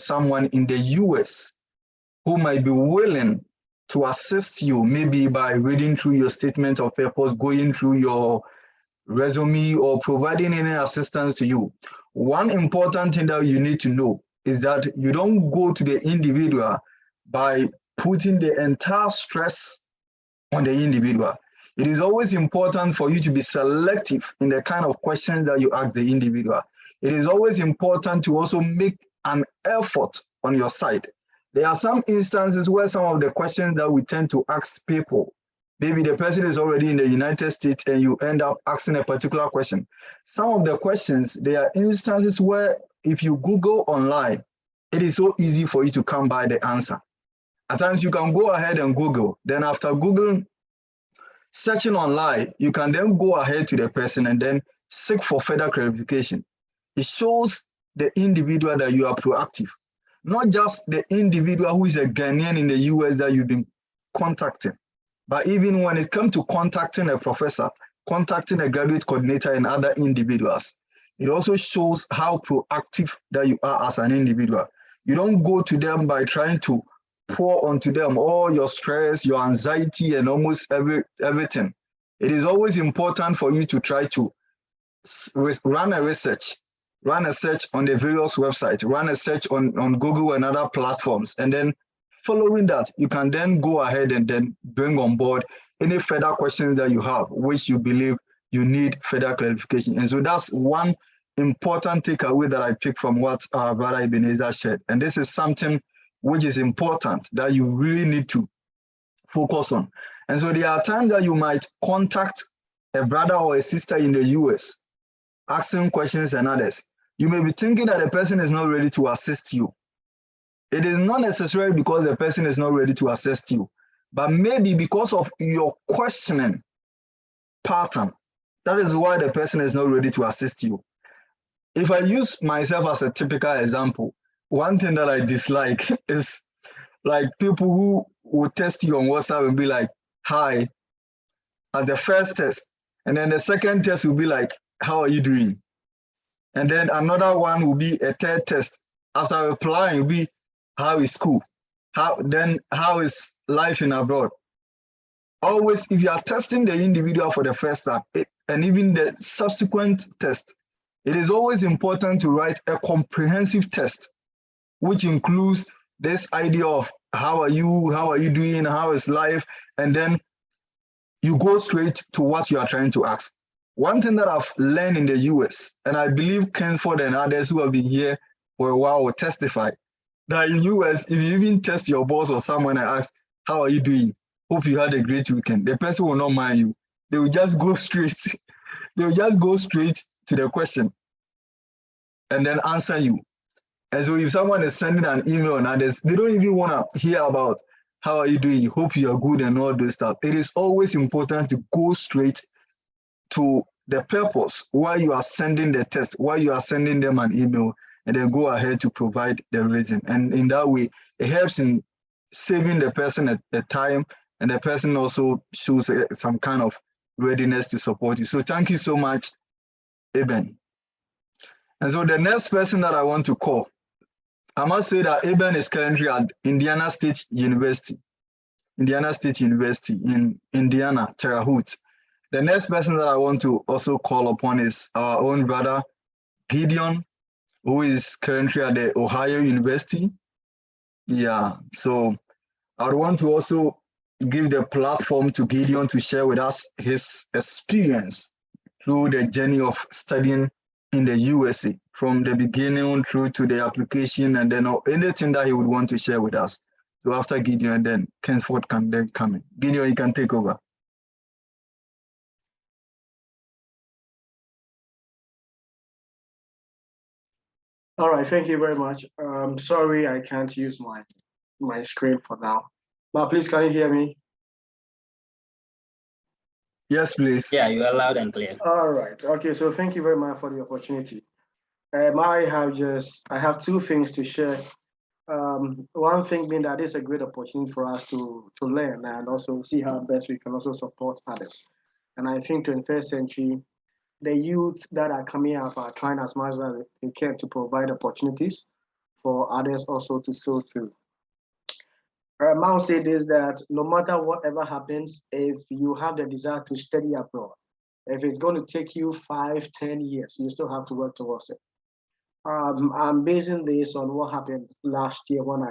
someone in the US who might be willing to assist you, maybe by reading through your statement of purpose, going through your resume, or providing any assistance to you. One important thing that you need to know is that you don't go to the individual by putting the entire stress on the individual. It is always important for you to be selective in the kind of questions that you ask the individual. It is always important to also make an effort on your side. There are some instances where some of the questions that we tend to ask people, maybe the person is already in the United States and you end up asking a particular question. Some of the questions, there are instances where if you Google online, it is so easy for you to come by the answer. At times you can go ahead and Google, then after Googling, searching online, you can then go ahead to the person and then seek for further clarification. It shows the individual that you are proactive, not just the individual who is a Ghanaian in the US that you've been contacting, but even when it comes to contacting a professor, contacting a graduate coordinator and other individuals, it also shows how proactive that you are as an individual. You don't go to them by trying to pour onto them all your stress, your anxiety, and almost everything. It is always important for you to try to run a search on the various websites, run a search on Google and other platforms, and then following that, you can then go ahead and then bring on board any further questions that you have, which you believe you need further clarification. And so that's one important takeaway that I picked from what Brother Ebenezer shared. And this is something which is important that you really need to focus on. And so there are times that you might contact a brother or a sister in the US, asking questions and others. You may be thinking that the person is not ready to assist you. It is not necessarily because the person is not ready to assist you, but maybe because of your questioning pattern. That is why the person is not ready to assist you. If I use myself as a typical example, one thing that I dislike is like people who will test you on WhatsApp and be like, hi, as the first test. And then the second test will be like, how are you doing? And then another one will be a third test. After replying, will be, how is school? How is life in abroad? Always, if you are testing the individual for the first time, and even the subsequent test, it is always important to write a comprehensive test, which includes this idea of how are you doing, how is life, and then you go straight to what you are trying to ask. One thing that I've learned in the US, and I believe Kenford and others who have been here for a while will testify, that in US, if you even test your boss or someone and ask, how are you doing? Hope you had a great weekend. The person will not mind you. They will just go straight. They will just go straight to the question and then answer you. And so if someone is sending an email and others, they don't even want to hear about how are you doing, hope you are good and all those stuff. It is always important to go straight to the purpose why you are sending the test, why you are sending them an email, and then go ahead to provide the reason. And in that way, it helps in saving the person the time, and the person also shows some kind of readiness to support you. So thank you so much, Eben. And so the next person that I want to call, I must say that Eben is currently at Indiana State University in Indiana, Terre Haute. The next person that I want to also call upon is our own brother, Gideon, who is currently at the Ohio University. Yeah, so I would want to also give the platform to Gideon to share with us his experience through the journey of studying in the USA, from the beginning through to the application, and then anything that he would want to share with us. So after Gideon, then Kenford can then come in. Gideon, you can take over. All right, thank you very much. Sorry, I can't use my screen for now. But please, can you hear me? Yes, please. Yeah, you are loud and clear. All right. Okay, so thank you very much for the opportunity. I have two things to share. One thing being that it's a great opportunity for us to learn and also see how best we can also support others. And I think 21st century, the youth that are coming up are trying as much as they can to provide opportunities for others also to sail through. I will say this, that no matter whatever happens, if you have the desire to study abroad, if it's going to take you 5, 10 years, you still have to work towards it. I'm basing this on what happened last year when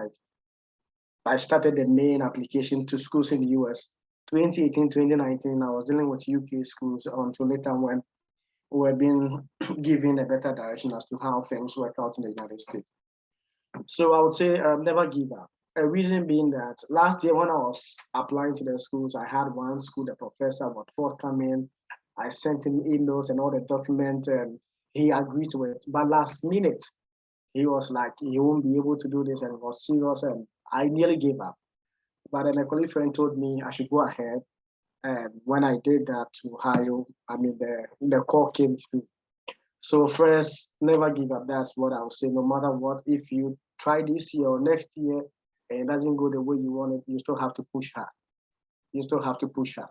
I started the main application to schools in the US. 2018, 2019, I was dealing with UK schools until later when we were being given a better direction as to how things work out in the United States. So I would say never give up. A reason being that last year when I was applying to the schools, I had one school, the professor was forthcoming. I sent him emails and all the documents, and he agreed to it. But last minute, he was like, he won't be able to do this, and it was serious, and I nearly gave up. But then a colleague friend told me I should go ahead. And when I did that to Ohio, the call came through. So first, never give up. That's what I would say. No matter what, if you try this year or next year and it doesn't go the way you want it, you still have to push hard. You still have to push hard.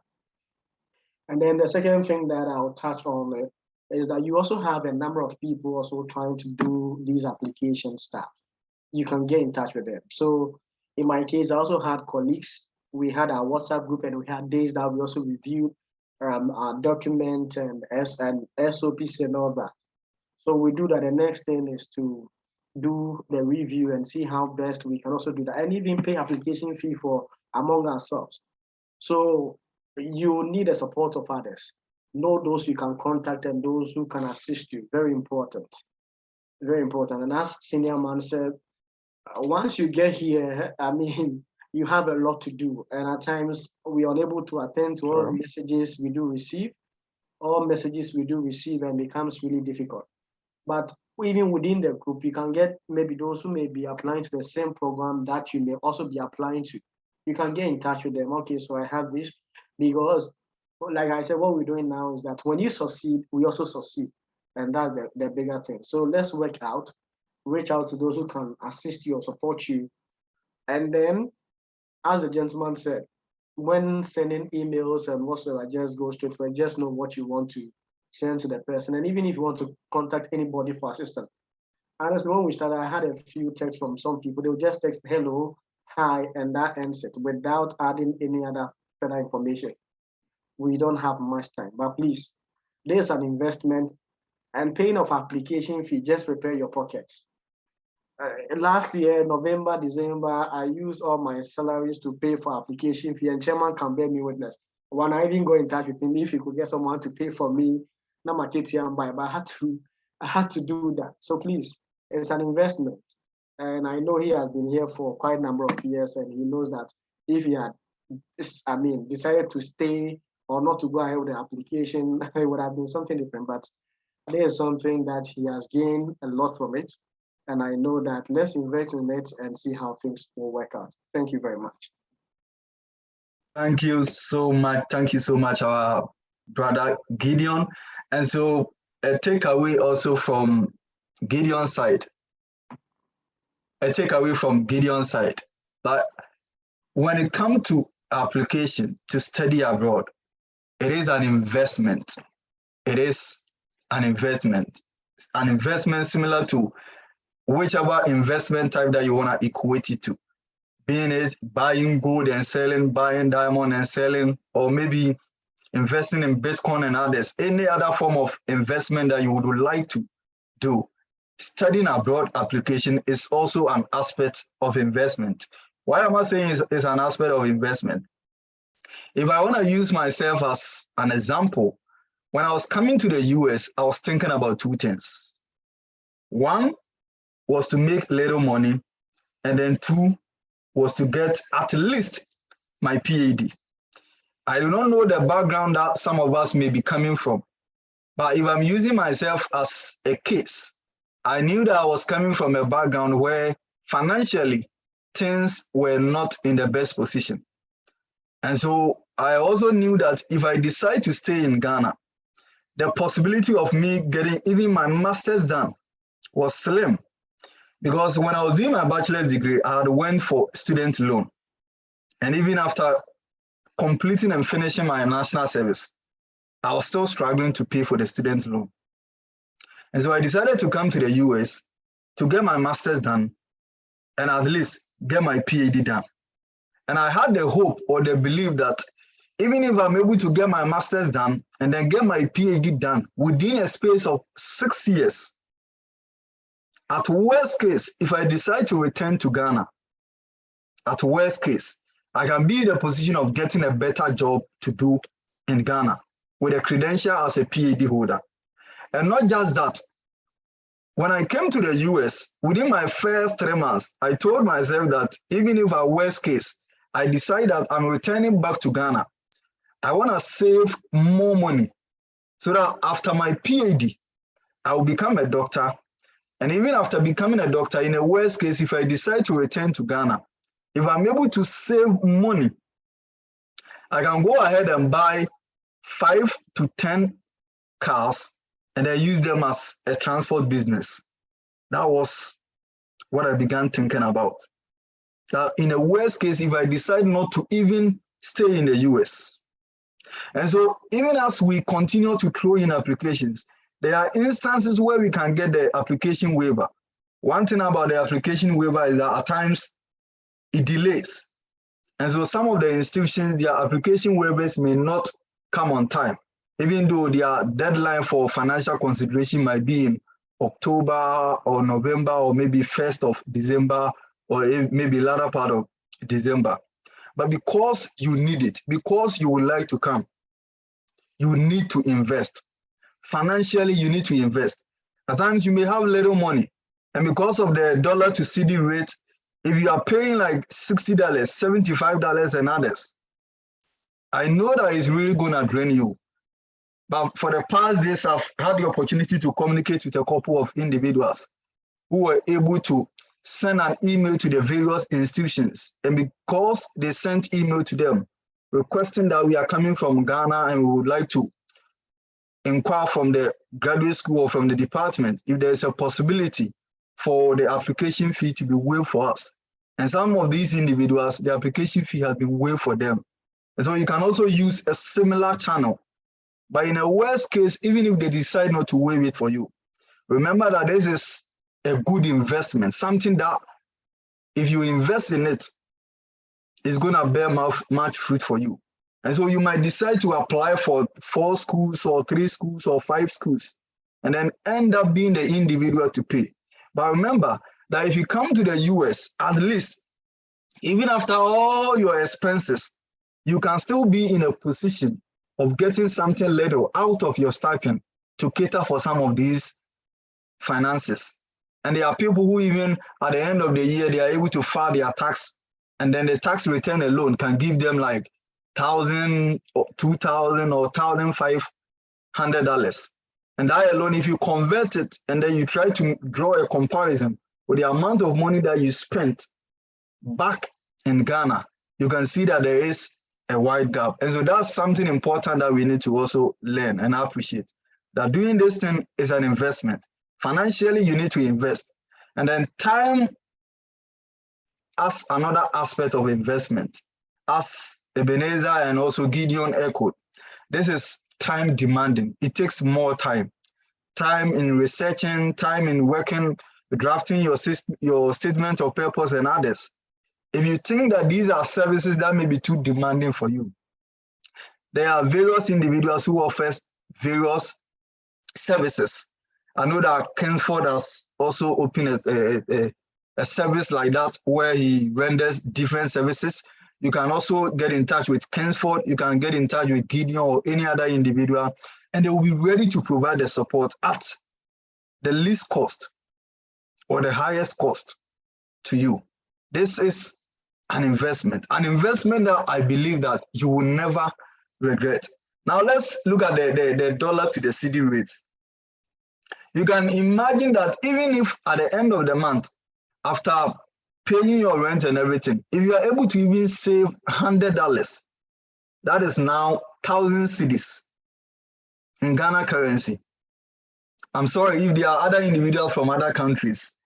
And then the second thing that I'll touch on is that you also have a number of people also trying to do these application stuff. You can get in touch with them. So in my case, I also had colleagues. We had our WhatsApp group, and we had days that we also reviewed our document and SOPs and all that. So we do that. The next thing is to do the review and see how best we can also do that, and even pay application fee for among ourselves. So you need the support of others. Know those you can contact and those who can assist you. Very important. Very important. And as senior man said, once you get here, you have a lot to do. And at times we are unable to attend to all messages we do receive. All messages we do receive, and it becomes really difficult. But even within the group, you can get maybe those who may be applying to the same program that you may also be applying to. You can get in touch with them. Okay, so I have this, because like I said, what we're doing now is that when you succeed, we also succeed. And that's the bigger thing. So let's work out, reach out to those who can assist you or support you. And then, as the gentleman said, when sending emails and whatsoever, just go straight for it. Just know what you want to send to the person. And even if you want to contact anybody for assistance. Honestly, when we started, I had a few texts from some people. They would just text hello, hi, and that ends it without adding any other further information. We don't have much time, but please, there's an investment, and paying of application fee, just prepare your pockets. Last year, November, December, I used all my salaries to pay for application fee, and chairman can bear me witness. When I even go in touch with him, if he could get someone to pay for me, but I had to do that. So please, it's an investment. And I know he has been here for quite a number of years, and he knows that if he had, decided to stay or not to go ahead with the application, it would have been something different. But there's something that he has gained a lot from it. And I know that let's invest in it and see how things will work out. Thank you very much. Thank you so much. Thank you so much, our brother Gideon. And so a takeaway also from Gideon's side. That when it comes to application to study abroad, it is an investment. It is an investment. An investment similar to whichever investment type that you want to equate it to. Being it buying gold and selling, buying diamond and selling, or maybe investing in Bitcoin and others, any other form of investment that you would like to do. Studying abroad application is also an aspect of investment. Why am I saying it's an aspect of investment? If I want to use myself as an example, when I was coming to the US, I was thinking about two things. One was to make little money, and then two was to get at least my PhD. I do not know the background that some of us may be coming from, but if I'm using myself as a case, I knew that I was coming from a background where financially things were not in the best position. And so I also knew that if I decide to stay in Ghana, the possibility of me getting even my master's done was slim. Because when I was doing my bachelor's degree, I had went for student loan. And even after completing and finishing my national service, I was still struggling to pay for the student loan. And so I decided to come to the US to get my master's done and at least get my PhD done. And I had the hope or the belief that even if I'm able to get my master's done and then get my PhD done within a space of 6 years, at worst case, if I decide to return to Ghana, at worst case, I can be in the position of getting a better job to do in Ghana with a credential as a PhD holder. And not just that, when I came to the US, within my first 3 months, I told myself that even if at worst case, I decide that I'm returning back to Ghana, I want to save more money so that after my PhD, I will become a doctor. And even after becoming a doctor, in a worst case, if I decide to return to Ghana, if I'm able to save money, I can go ahead and buy 5 to 10 cars and I use them as a transport business. That was what I began thinking about. That in a worst case, if I decide not to even stay in the US. And so even as we continue to throw in applications, there are instances where we can get the application waiver. One thing about the application waiver is that at times it delays. And so some of the institutions, their application waivers may not come on time, even though their deadline for financial consideration might be in October or November or maybe 1st of December or maybe latter part of December. But because you need it, because you would like to come, you need to invest. Financially, you need to invest. At times you may have little money, and because of the dollar to CD rate, if you are paying like $60, $75 and others, I know that it's really going to drain you. But for the past days, I've had the opportunity to communicate with a couple of individuals who were able to send an email to the various institutions. And because they sent email to them requesting that we are coming from Ghana and we would like to inquire from the graduate school or from the department if there is a possibility for the application fee to be waived for us. And some of these individuals, the application fee has been waived for them. And so you can also use a similar channel. But in a worst case, even if they decide not to waive it for you, remember that this is a good investment, something that if you invest in it, it's going to bear much fruit for you. And so you might decide to apply for 4 schools or 3 schools or 5 schools, and then end up being the individual to pay. But remember that if you come to the US, at least, even after all your expenses, you can still be in a position of getting something little out of your stipend to cater for some of these finances. And there are people who even at the end of the year, they are able to file their tax, and then the tax return alone can give them like $1,000 or $2,000 or $1,500. And that alone, if you convert it and then you try to draw a comparison with the amount of money that you spent back in Ghana, you can see that there is a wide gap. And so that's something important that we need to also learn and appreciate, that doing this thing is an investment. Financially, you need to invest. And then time as another aspect of investment, as Ebenezer and also Gideon echoed, this is time demanding. It takes more time in researching, time in working, drafting your statement of purpose and others. If you think that these are services that may be too demanding for you, there are various individuals who offer various services. I know that Kingsford has also opened a service like that where he renders different services. You can also get in touch with Kingsford. You can get in touch with Gideon or any other individual, and they will be ready to provide the support at the least cost or the highest cost to you. This is an investment that I believe that you will never regret. Now let's look at the dollar to the CD rate. You can imagine that even if at the end of the month, after paying your rent and everything, if you are able to even save $100, that is now 1,000 cedis in Ghana currency. I'm sorry if there are other individuals from other countries.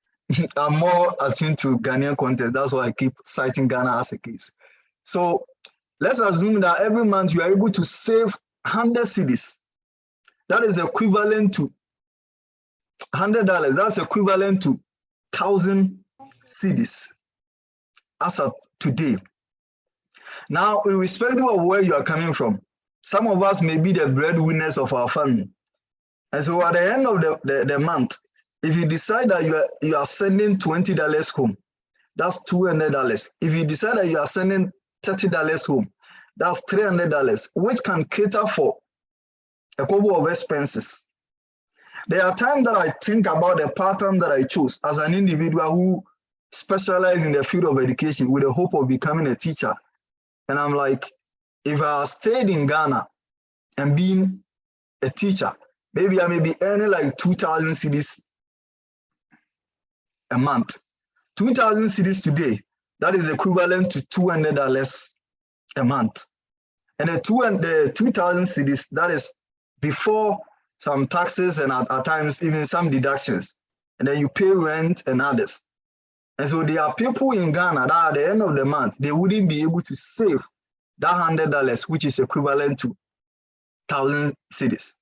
I'm more attuned to Ghanaian context. That's why I keep citing Ghana as a case. So let's assume that every month you are able to save 100 cedis. That is equivalent to $100. That's equivalent to 1,000 cedis. as of today. Now, irrespective of where you are coming from, some of us may be the breadwinners of our family. And so at the end of the month, if you decide that you are sending $20 home, that's $200. If you decide that you are sending $30 home, that's $300, which can cater for a couple of expenses. There are times that I think about the pattern that I chose as an individual who specializes in the field of education with the hope of becoming a teacher. And I'm like, if I stayed in Ghana and being a teacher, maybe I may be earning like 2,000 cedis a month. 2,000 cedis today, that is equivalent to $200 a month. And the 2,000 cedis, that is before some taxes and at times even some deductions. And then you pay rent and others. And so there are people in Ghana that at the end of the month, they wouldn't be able to save that $100, which is equivalent to 1,000 cedis.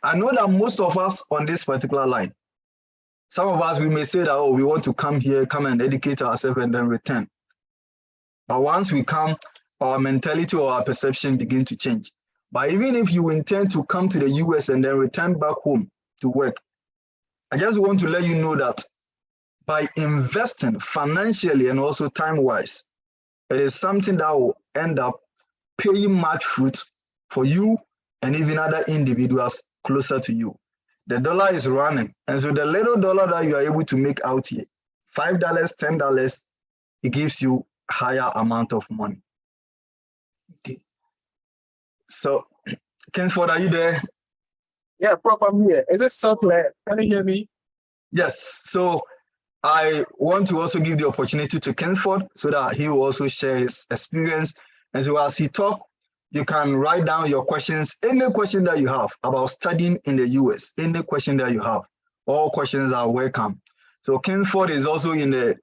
I know that most of us on this particular line, some of us, we may say that, oh, we want to come here, come and educate ourselves and then return. But once we come, our mentality or our perception begin to change. But even if you intend to come to the US and then return back home to work, I just want to let you know that by investing financially and also time-wise, it is something that will end up paying much fruit for you and even other individuals closer to you. The dollar is running, and so the little dollar that you are able to make out here, $5, $10, it gives you higher amount of money. Okay. So, Kingsford, are you there? Yeah, Prof, I'm here. Is it so clear? Can you hear me? Yes. So I want to also give the opportunity to Kingsford so that he will also share his experience. And so as he talks, you can write down your questions, any question that you have about studying in the US, any question that you have. All questions are welcome. So Kingsford is also in the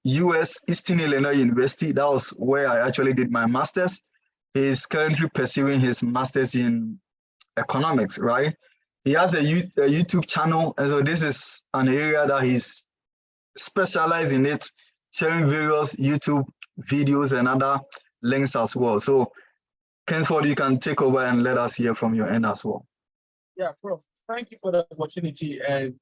US, Eastern Illinois University. That was where I actually did my master's. He's currently pursuing his master's in economics, right? He has a YouTube channel, and so this is an area that he's specialized in it, sharing various YouTube videos and other links as well. So, Kingsford, you can take over and let us hear from your end as well. Yeah, Prof, thank you for the opportunity, and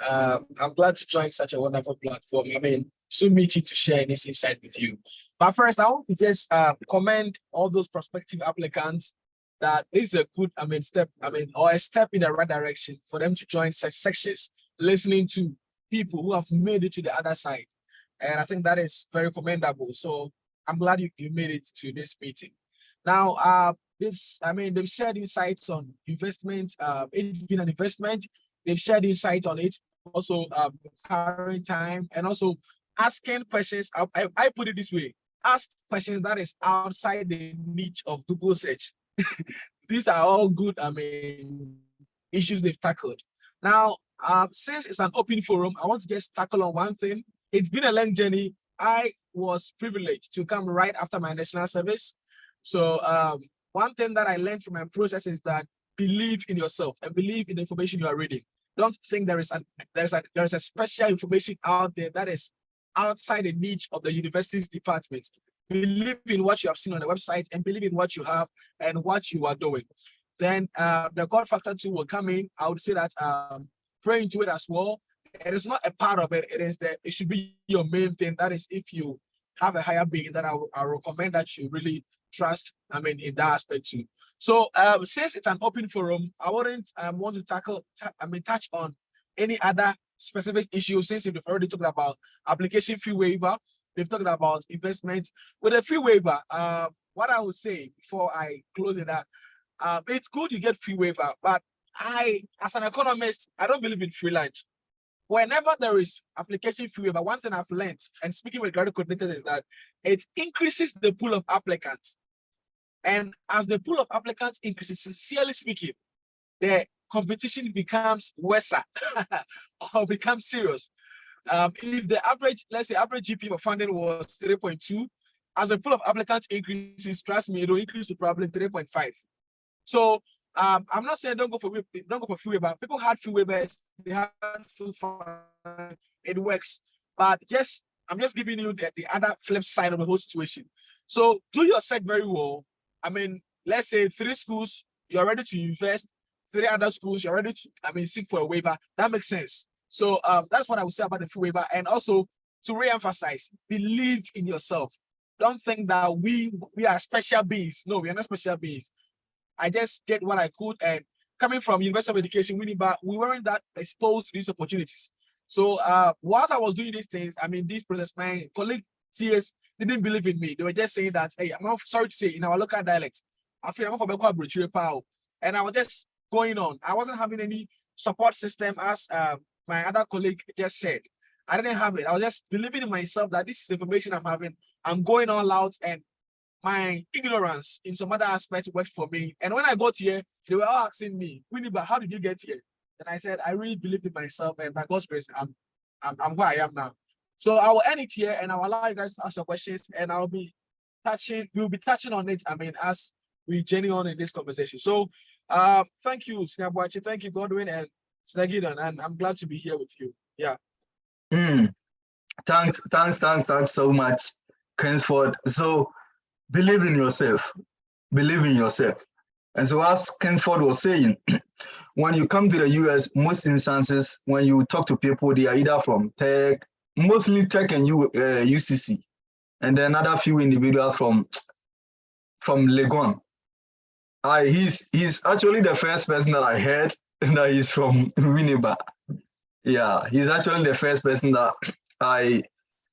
I'm glad to join such a wonderful platform. I mean, so meeting to share this insight with you. But first, I want to just commend all those prospective applicants that this is a good, step, or a step in the right direction for them to join such sections, listening to people who have made it to the other side. And I think that is very commendable. So I'm glad you made it to this meeting. Now, they've shared insights on investment, it being an investment. They've shared insights on it, also current time, and also asking questions. I put it this way: ask questions that is outside the niche of Google search. These are all good, issues they've tackled. Now, since it's an open forum, I want to just tackle on one thing. It's been a long journey. I was privileged to come right after my national service. So one thing that I learned from my process is that believe in yourself and believe in the information you are reading. Don't think there is a special information out there that is outside the niche of the university's department. Believe in what you have seen on the website and believe in what you have and what you are doing. Then the God factor 2 will come in. I would say that pray into it as well. It is not a part of it. It should be your main thing. That is, if you have a higher being, that I recommend that you really trust, in that aspect too. So since it's an open forum, I wouldn't want to touch on any other specific issues, since we've already talked about application fee waiver. We've talked about investments. With a fee waiver, what I would say before I close it up, it's good you get fee waiver, but as an economist, I don't believe in free lunch. Whenever there is application fee waiver, one thing I've learned, and speaking with graduate coordinators, is that it increases the pool of applicants. And as the pool of applicants increases, sincerely speaking, the competition becomes worse or becomes serious. If the average, let's say average GP for funding was 3.2, as the pool of applicants increases, trust me, it will increase to probably 3.5. So I'm not saying don't go for free waiver. People had free waivers, they had free fund, it works. But just I'm just giving you the other flip side of the whole situation. So do your set very well. I mean, let's say 3 schools, you're ready to invest, 3 other schools, you're ready to, seek for a waiver. That makes sense. So that's what I would say about the fee waiver. And also to re-emphasize, believe in yourself. Don't think that we are special beings. No, we are not special beings. I just did what I could, and coming from University of Education, Winneba, we weren't that exposed to these opportunities. So whilst I was doing these things, this process, my colleague TS didn't believe in me. They were just saying that, hey, I'm sorry to say, in our local dialect, I feel I'm for and I was just going on. I wasn't having any support system, as my other colleague just said. I didn't have it. I was just believing in myself that this is information I'm having. I'm going all out, and my ignorance in some other aspects worked for me. And when I got here, they were all asking me, Winneba, how did you get here? And I said, I really believed in myself, and by God's grace, I'm where I am now. So I will end it here, and I will allow you guys to ask your questions, and we'll be touching on it, as we journey on in this conversation. So thank you, Sinabwachi, thank you, Godwin, and Snagidan, and I'm glad to be here with you. Yeah. Thanks so much, Kingsford. So believe in yourself. Believe in yourself. And so as Kingsford was saying, when you come to the US, most instances, when you talk to people, they are either from Tech, mostly Tech and UCC, and then another few individuals from Legon. He's actually the first person that I heard that he's from Winneba. Yeah, he's actually the first person that I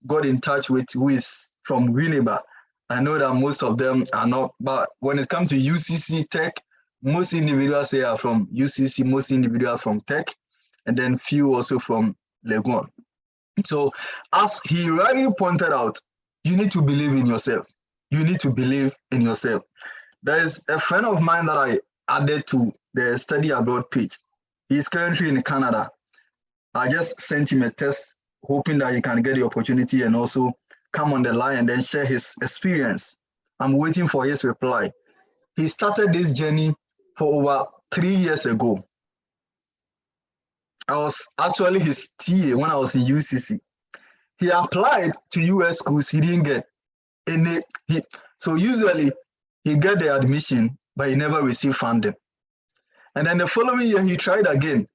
got in touch with who is from Winneba. I know that most of them are not, but when it comes to UCC Tech, most individuals here are from UCC, most individuals from Tech, and then few also from Legon. So as he rightly pointed out, you need to believe in yourself. You need to believe in yourself. There is a friend of mine that I added to the study abroad page. He's currently in Canada. I just sent him a text, hoping that he can get the opportunity and also come on the line and then share his experience. I'm waiting for his reply. He started this journey for over 3 years ago. I was actually his TA when I was in UCC. He applied to US schools, he didn't get any. So usually he get the admission, but he never received funding. And then the following year he tried again.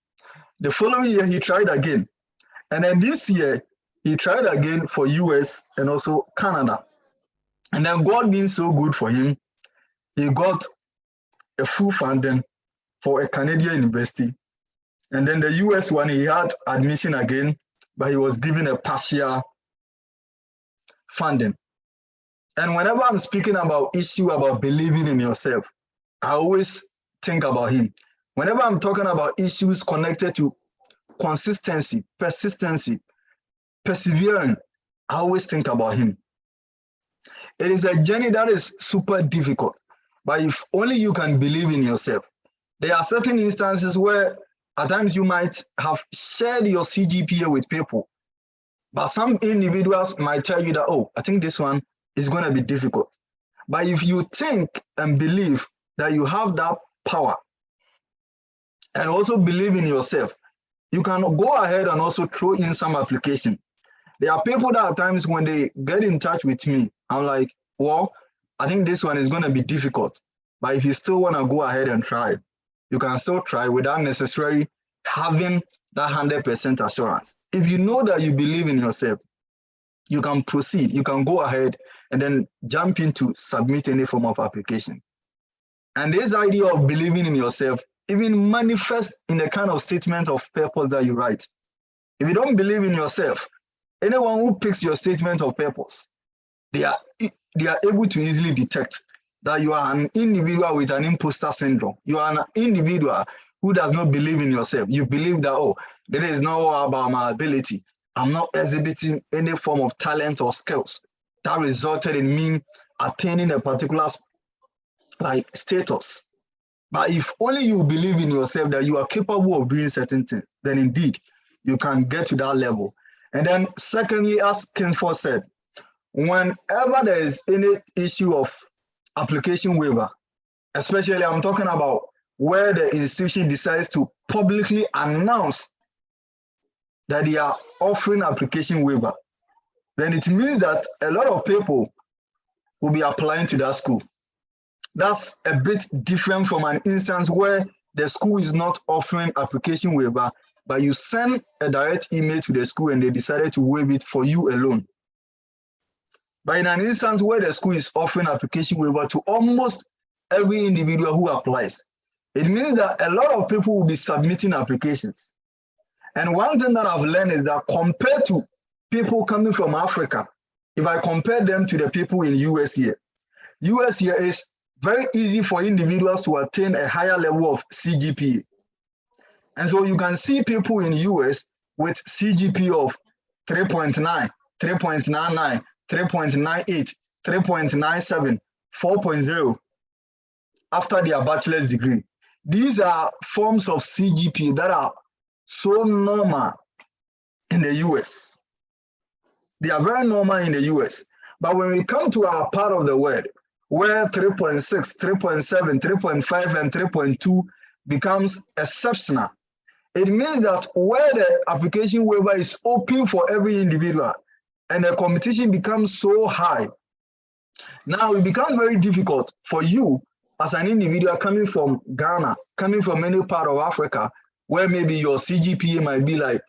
The following year he tried again. And then this year he tried again for US and also Canada. And then God being so good for him, he got a full funding for a Canadian university. And then the US one, he had admission again, but he was given a partial funding. And whenever I'm speaking about issue about believing in yourself, I always think about him. Whenever I'm talking about issues connected to consistency, persistency, persevering, I always think about him. It is a journey that is super difficult, but if only you can believe in yourself. There are certain instances where at times you might have shared your CGPA with people, but some individuals might tell you that, oh, I think this one is going to be difficult. But if you think and believe that you have that power and also believe in yourself, you can go ahead and also throw in some application. There are people that at times when they get in touch with me, I'm like, well, I think this one is going to be difficult. But if you still want to go ahead and try, you can still try without necessarily having that 100% assurance. If you know that you believe in yourself, you can proceed, you can go ahead and then jump into submit any form of application. And this idea of believing in yourself even manifests in the kind of statement of purpose that you write. If you don't believe in yourself, anyone who picks your statement of purpose, they are able to easily detect that you are an individual with an imposter syndrome. You are an individual who does not believe in yourself. You believe that, oh, there is no about my ability. I'm not exhibiting any form of talent or skills that resulted in me attaining a particular status. But if only you believe in yourself that you are capable of doing certain things, then indeed you can get to that level. And then secondly, as Kingsford said, whenever there is any issue of application waiver, especially I'm talking about where the institution decides to publicly announce that they are offering application waiver, then it means that a lot of people will be applying to that school. That's a bit different from an instance where the school is not offering application waiver, but you send a direct email to the school and they decided to waive it for you alone. But in an instance where the school is offering application waiver to almost every individual who applies, it means that a lot of people will be submitting applications. And one thing that I've learned is that compared to people coming from Africa, if I compare them to the people in US here is very easy for individuals to attain a higher level of CGPA. And so you can see people in US with CGPA of 3.9, 3.99, 3.98, 3.97, 4.0 after their bachelor's degree. These are forms of CGPA that are so normal in the US. They are very normal in the US. But when we come to our part of the world, where 3.6, 3.7, 3.5, and 3.2 becomes exceptional, it means that where the application waiver is open for every individual and the competition becomes so high, now it becomes very difficult for you as an individual coming from Ghana, coming from any part of Africa, where maybe your CGPA might be like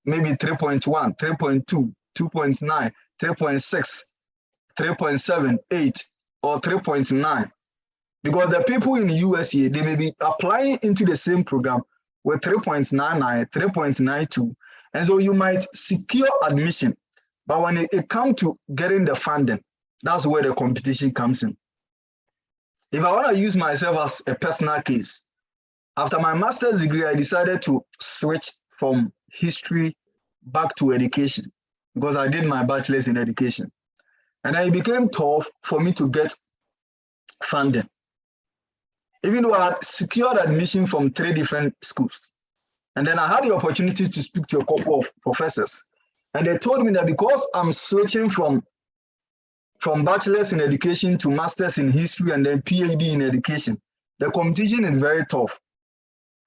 maybe 3.1, 3.2, 2.9, 3.6, 3.7, 8, or 3.9. Because the people in the USA, they may be applying into the same program with 3.99, 3.92. And so you might secure admission. But when it comes to getting the funding, that's where the competition comes in. If I want to use myself as a personal case, after my master's degree, I decided to switch from history back to education because I did my bachelor's in education. And then it became tough for me to get funding. Even though I had secured admission from 3 different schools. And then I had the opportunity to speak to a couple of professors. And they told me that because I'm switching from bachelor's in education to master's in history and then PhD in education, the competition is very tough.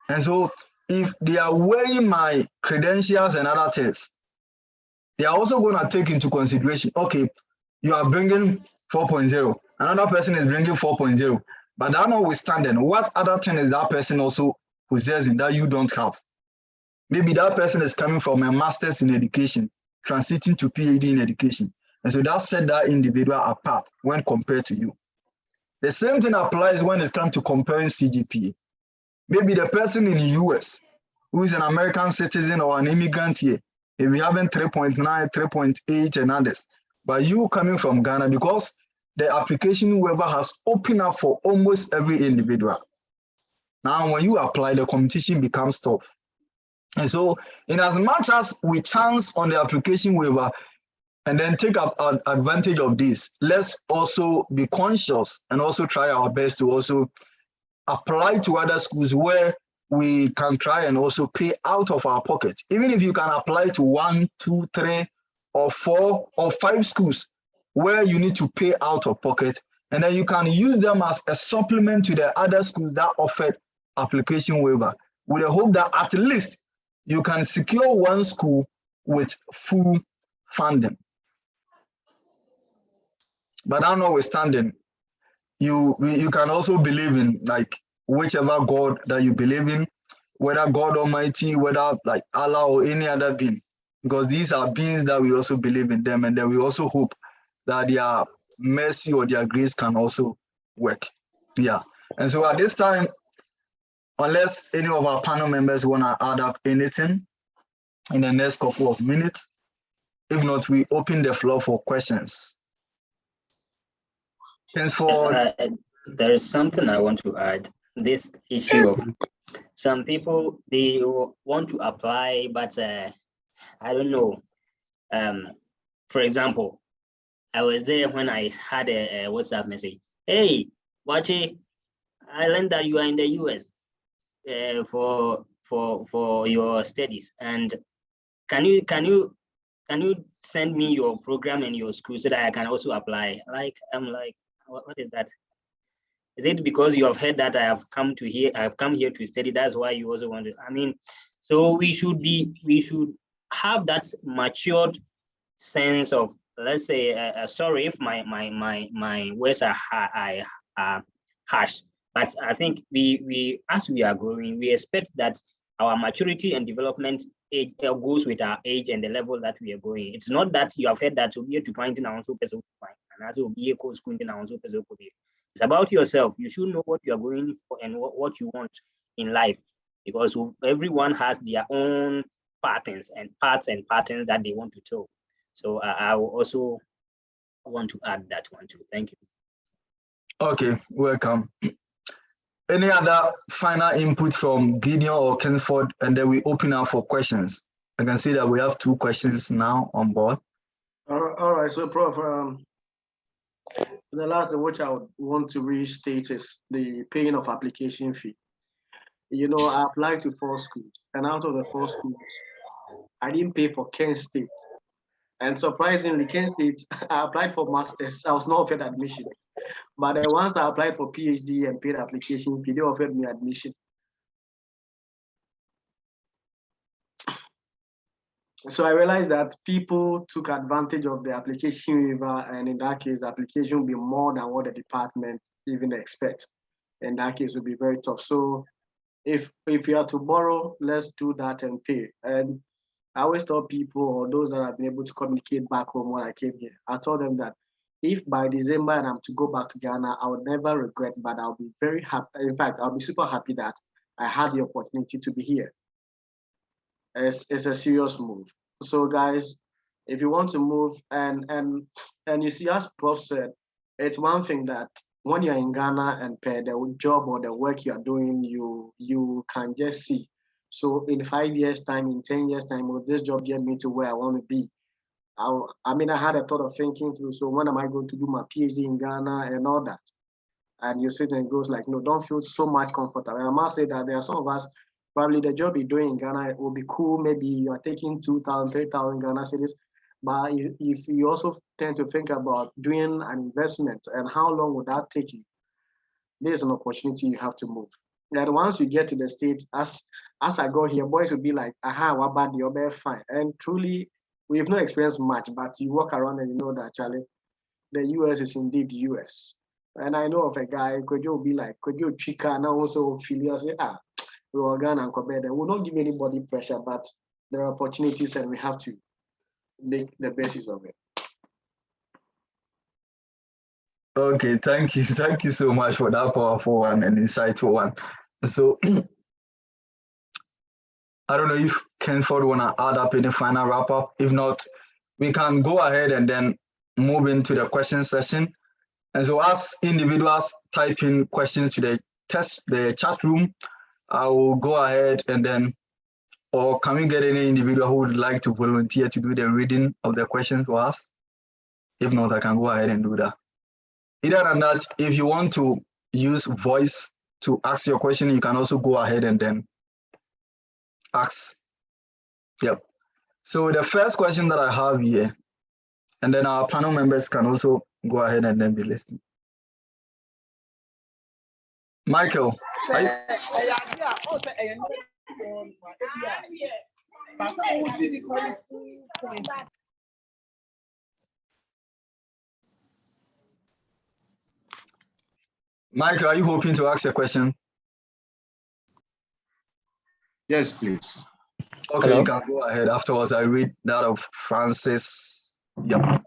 And so if they are weighing my credentials and other tests, they are also going to take into consideration, okay, you are bringing 4.0, another person is bringing 4.0, but that notwithstanding, what other thing is that person also possessing that you don't have? Maybe that person is coming from a master's in education, transiting to PhD in education. And so that set that individual apart when compared to you. The same thing applies when it comes to comparing CGPA. Maybe the person in the US who is an American citizen or an immigrant here, maybe having 3.9, 3.8 and others, but you coming from Ghana, because the application waiver has opened up for almost every individual. Now, when you apply, the competition becomes tough. And so, in as much as we chance on the application waiver and then take advantage of this, let's also be conscious and also try our best to also apply to other schools where we can try and also pay out of our pocket. Even if you can apply to 1, 2, 3, or 4 or 5 schools where you need to pay out of pocket, and then you can use them as a supplement to the other schools that offered application waiver, with the hope that at least you can secure one school with full funding. But that notwithstanding, you can also believe in like whichever God that you believe in, whether God Almighty, whether like Allah or any other being, because these are beings that we also believe in them, and then we also hope that their mercy or their grace can also work. Yeah. And so at this time, unless any of our panel members want to add up anything in the next couple of minutes, if not, we open the floor for questions. Thanks for. There is something I want to add. This issue of some people, they want to apply, but I don't know. For example, I was there when I had a WhatsApp message. Hey, Wachi, I learned that you are in the US for your studies, and can you send me your program and your school so that I can also apply? Like, I'm like, what is that? Is it because you have heard that I have come here to study? That's why you also want to. I mean, so we should have that matured sense of let's say, sorry if my words are harsh, but I think we as we are growing, we expect that our maturity and development age goes with our age and the level that we are going. It's not that you have heard that to be to find in our super and as will be a course in our super. It's about yourself. You should know what you are going for and what you want in life, because everyone has their own patterns that they want to tell. So I will also want to add that one too. Thank you. Okay, welcome. Any other final input from Gideon or Kenford, and then we open up for questions? I can see that we have 2 questions now on board. All right, so Prof, the last which I would want to restate is the paying of application fee. You know, I applied to 4 schools, and out of the 4 schools, I didn't pay for Kent State. And surprisingly, Kent State, I applied for masters. I was not offered admission. But once I applied for PhD and paid application fee, they offered me admission. So I realized that people took advantage of the application waiver, and in that case, the application will be more than what the department even expects. In that case, it will be very tough. So if you are to borrow, let's do that and pay. And I always tell people, or those that have been able to communicate back home when I came here, I told them that if by December I'm to go back to Ghana, I would never regret, but I'll be very happy. In fact, I'll be super happy that I had the opportunity to be here. It's a serious move. So guys, if you want to move, and you see, as Prof said, it's one thing that when you're in Ghana and per the job or the work you're doing, you can just see. So in 5 years' time, in 10 years' time, will this job get me to where I want to be? I mean, I had a thought of thinking through, so when am I going to do my PhD in Ghana and all that? And you sit and goes like, no, don't feel so much comfortable. And I must say that there are some of us, probably the job you're doing in Ghana will be cool. Maybe you're taking 2,000, 3,000 Ghana cedis. But if you also tend to think about doing an investment and how long would that take you, there's an opportunity you have to move. And once you get to the States, as I got here, boys will be like, aha, what about the other? Fine. And truly, we've not experienced much, but you walk around and you know that, Charlie, the US is indeed the US. And I know of a guy, could you be like, could you Chika, and also Philia say, we are Ghana and Kobe. We'll not give anybody pressure, but there are opportunities and we have to make the best use of it. Okay, thank you. Thank you so much for that powerful one and insightful one. So I don't know if Kenford want to add up any final wrap up. If not, we can go ahead and then move into the question session. And so as individuals type in questions to the chat room, I will go ahead and then, or can we get any individual who would like to volunteer to do the reading of the questions for us? If not, I can go ahead and do that. Either than that, if you want to use voice to ask your question, you can also go ahead and then ask. Yep. So the first question that I have here, and then our panel members can also go ahead and then be listening. Michael. Michael, are you hoping to ask a question? Yes, please. Okay, Hello? You can go ahead. Afterwards, I read that of Francis. Yep.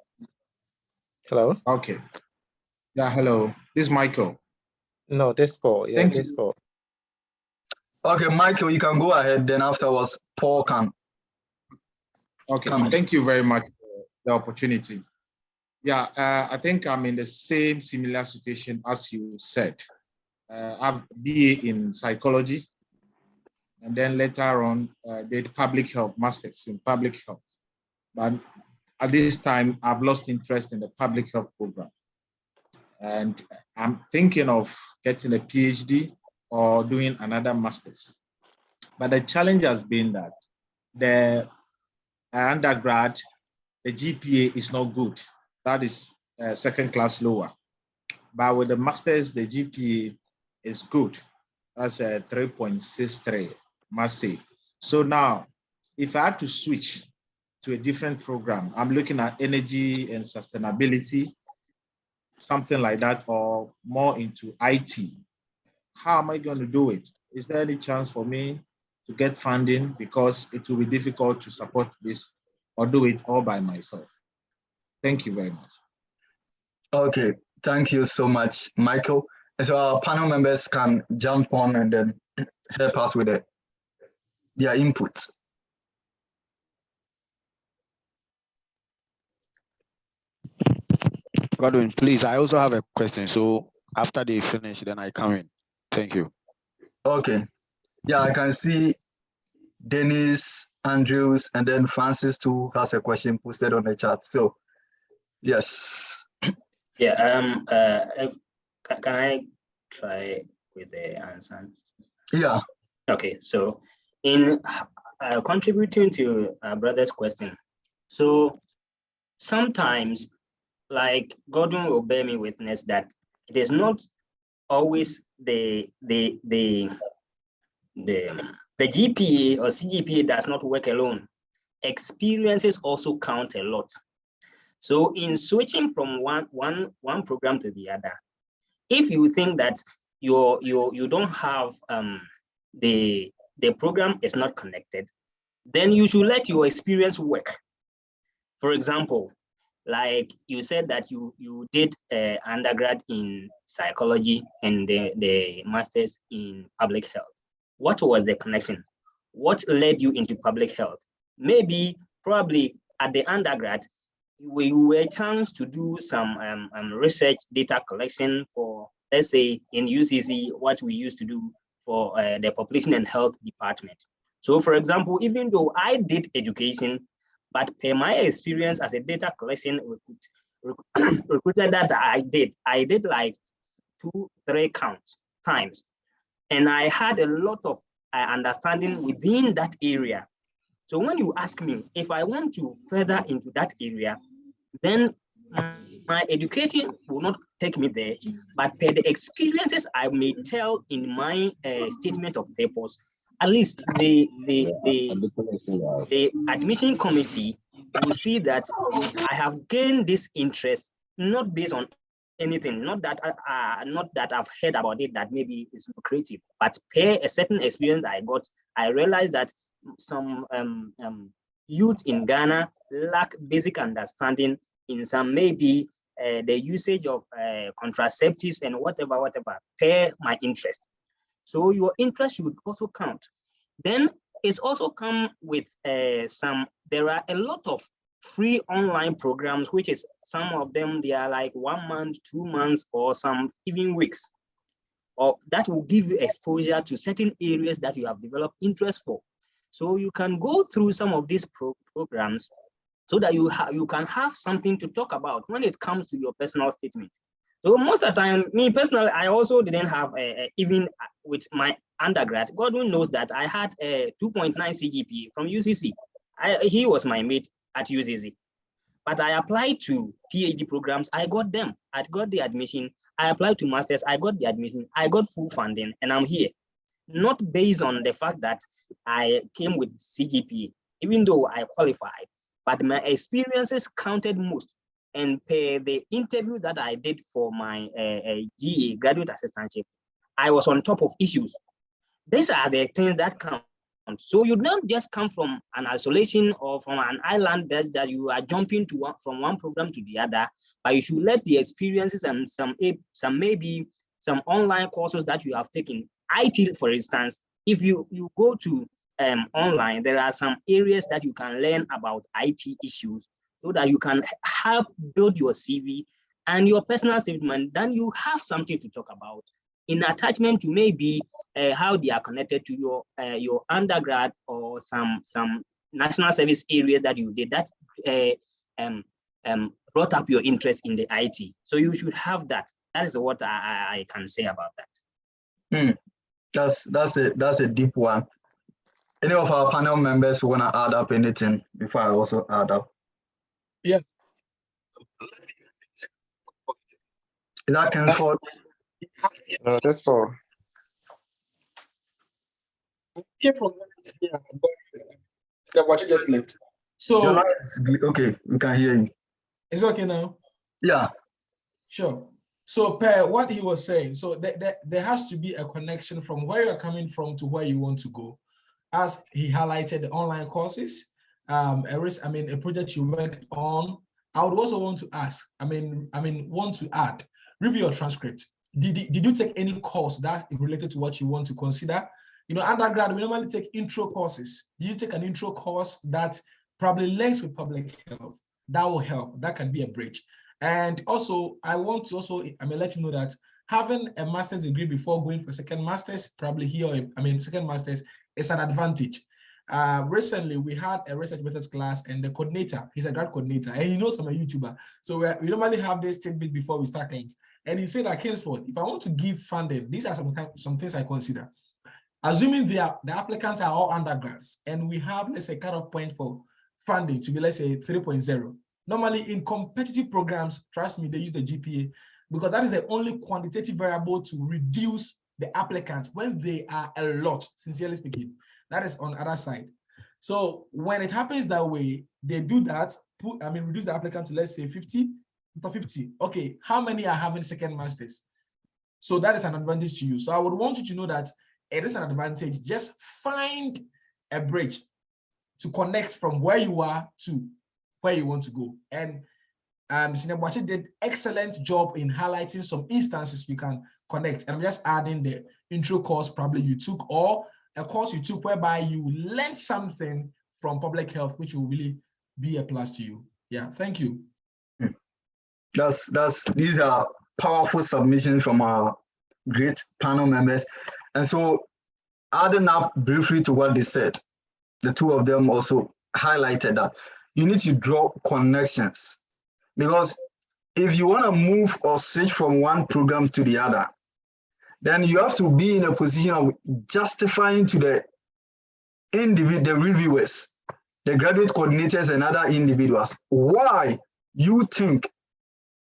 Hello? Okay. Yeah, hello. This is Michael. No, this Paul. Yeah, Thank this you. Paul. Okay, Michael, you can go ahead. Then afterwards, Paul can. Okay, thank you very much for the opportunity. Yeah, I think I'm in the similar situation as you said. I've BA in psychology, and then later on did public health, masters in public health. But at this time, I've lost interest in the public health program. And I'm thinking of getting a PhD or doing another master's. But the challenge has been that the undergrad, the GPA is not good. That is second class lower. But with the master's, the GPA is good. That's a 3.63, must say. So now, if I had to switch to a different program. I'm looking at energy and sustainability, something like that, or more into IT. How am I going to do it? Is there any chance for me to get funding, because it will be difficult to support this or do it all by myself? Thank you very much. Okay, thank you so much, Michael. And so our panel members can jump on and then help us with their input. Godwin, please, I also have a question. So after they finish, then I come in. Thank you. Okay. Yeah, I can see Dennis, Andrews, and then Francis too has a question posted on the chat. So, yes. Yeah. Can I try with the answer? Yeah. Okay. So, in contributing to our brother's question, so sometimes, like Gordon will bear me witness that it is not always the GPA or CGPA does not work alone. Experiences also count a lot. So in switching from one program to the other, if you think that you don't have the program is not connected, then you should let your experience work. For example, like you said that you did undergrad in psychology and the master's in public health. What was the connection? What led you into public health? Maybe, probably at the undergrad, you were a chance to do some research data collection for, let's say in UCC, what we used to do for the population and health department. So for example, even though I did education, but per my experience as a data collection recruiter that I did like 2-3 times. And I had a lot of understanding within that area. So when you ask me if I want to further into that area, then my education will not take me there, but per the experiences I may tell in my statement of purpose, at least the admission committee will see that I have gained this interest, not based on anything, not that I've heard about it that maybe is lucrative, but per a certain experience I got, I realized that some youth in Ghana lack basic understanding in some maybe the usage of contraceptives and whatever per my interest. So your interest should also count. Then it's also come with there are a lot of free online programs, which is some of them, they are like 1 month, 2 months, or some even weeks. Or that will give you exposure to certain areas that you have developed interest for. So you can go through some of these programs so that you can have something to talk about when it comes to your personal statement. So most of the time, me personally, I also didn't have even with my undergrad. Godwin knows that I had a 2.9 CGPA from UCC. He was my mate at UCC. But I applied to PhD programs, I got them. I got the admission. I applied to masters, I got the admission. I got full funding, and I'm here. Not based on the fact that I came with CGPA, even though I qualified, but my experiences counted most. And per the interview that I did for my GA, graduate assistantship, I was on top of issues. These are the things that count. So you don't just come from an isolation or from an island that you are jumping to from one program to the other, but you should let the experiences and some maybe some online courses that you have taken. IT, for instance, if you go to online, there are some areas that you can learn about IT issues so that you can help build your CV and your personal statement. Then you have something to talk about in attachment to maybe how they are connected to your undergrad or some national service areas that you did that brought up your interest in the IT. So you should have that. That is what I can say about that. That's a deep one. Any of our panel members want to add up anything before I also add up? Yeah. Is that Kensford? No, that's for. Came from yeah, what you just left. So okay, we can hear you. it's okay now. Yeah. Sure. So per what he was saying, so there has to be a connection from where you're coming from to where you want to go. As he highlighted the online courses, a project you worked on. I would also want to ask, want to add, review your transcript. Did you take any course that is related to what you want to consider? You know, undergrad, we normally take intro courses. Did you take an intro course that probably links with public health? That will help. That can be a bridge. And also, I want to let you know that having a master's degree before going for second master's, probably second master's is an advantage. Recently, we had a research methods class, and the coordinator, he's a grad coordinator, and he knows I'm a YouTuber. So we normally have this tidbit before we start things. And he said that, Kingsford, if I want to give funding, these are some things I consider. Assuming the applicants are all undergrads, and we have, let's say, cutoff point for funding to be, let's say, 3.0. Normally in competitive programs, trust me, they use the GPA because that is the only quantitative variable to reduce the applicants when they are a lot, sincerely speaking. That is on the other side. So when it happens that way, they do that, reduce the applicant to, let's say, 50. Okay, how many are having second masters? So that is an advantage to you. So I would want you to know that it is an advantage. Just find a bridge to connect from where you are to where you want to go. And Senior Boache did excellent job in highlighting some instances you can connect. And I'm just adding the intro course probably you took, or a course you took whereby you learned something from public health, which will really be a plus to you. Yeah, thank you. These are powerful submissions from our great panel members. And so adding up briefly to what they said, the two of them also highlighted that you need to draw connections, because if you want to move or switch from one program to the other, then you have to be in a position of justifying to the reviewers, the graduate coordinators and other individuals, why you think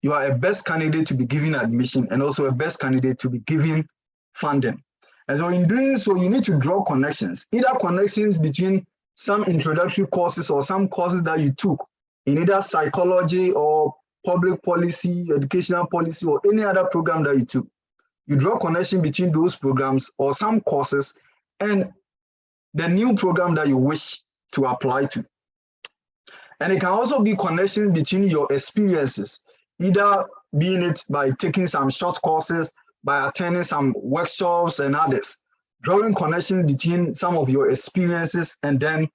you are a best candidate to be given admission and also a best candidate to be given funding. And so in doing so, you need to draw connections, either connections between some introductory courses or some courses that you took in either psychology or public policy, educational policy, or any other program that you took. You draw connection between those programs or some courses and the new program that you wish to apply to. And it can also be connections between your experiences, either being it by taking some short courses, by attending some workshops and others, drawing connections between some of your experiences and then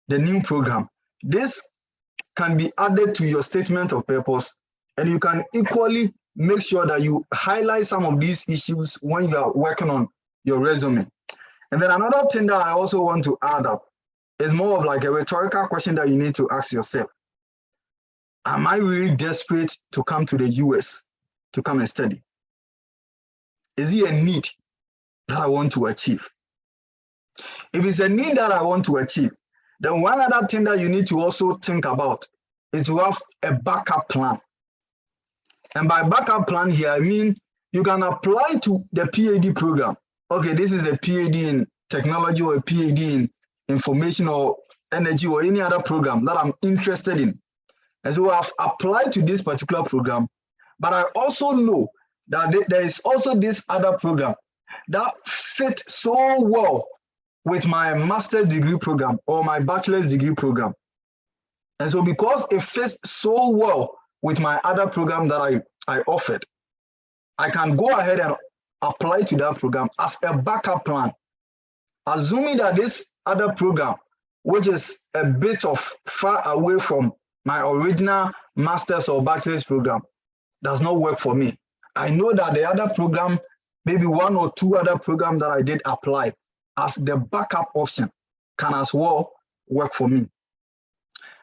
the new program. This can be added to your statement of purpose, and you can equally make sure that you highlight some of these issues when you are working on your resume. And then another thing that I also want to add up is more of like a rhetorical question that you need to ask yourself. Am I really desperate to come to the US to come and study? Is it a need that I want to achieve? If it's a need that I want to achieve, then one other thing that you need to also think about is to have a backup plan. And by backup plan here, I mean you can apply to the PhD program. Okay, this is a PhD in technology or a PhD in information or energy or any other program that I'm interested in. And so I've applied to this particular program, but I also know that there is also this other program that fits so well with my master's degree program or my bachelor's degree program. And so because it fits so well with my other program that I offered, I can go ahead and apply to that program as a backup plan, assuming that this other program, which is a bit of far away from my original master's or bachelor's program, does not work for me. I know that the other program, maybe one or two other programs that I did apply as the backup option, can as well work for me.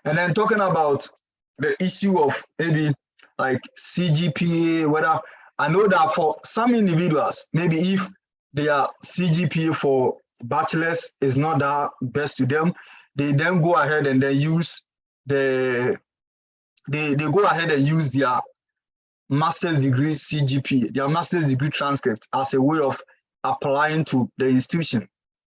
And then talking about the issue of maybe like CGPA, whether I know that for some individuals, maybe if their CGPA for bachelor's is not that best to them, they then go ahead and they use they go ahead and use their master's degree CGPA, their master's degree transcript as a way of applying to the institution.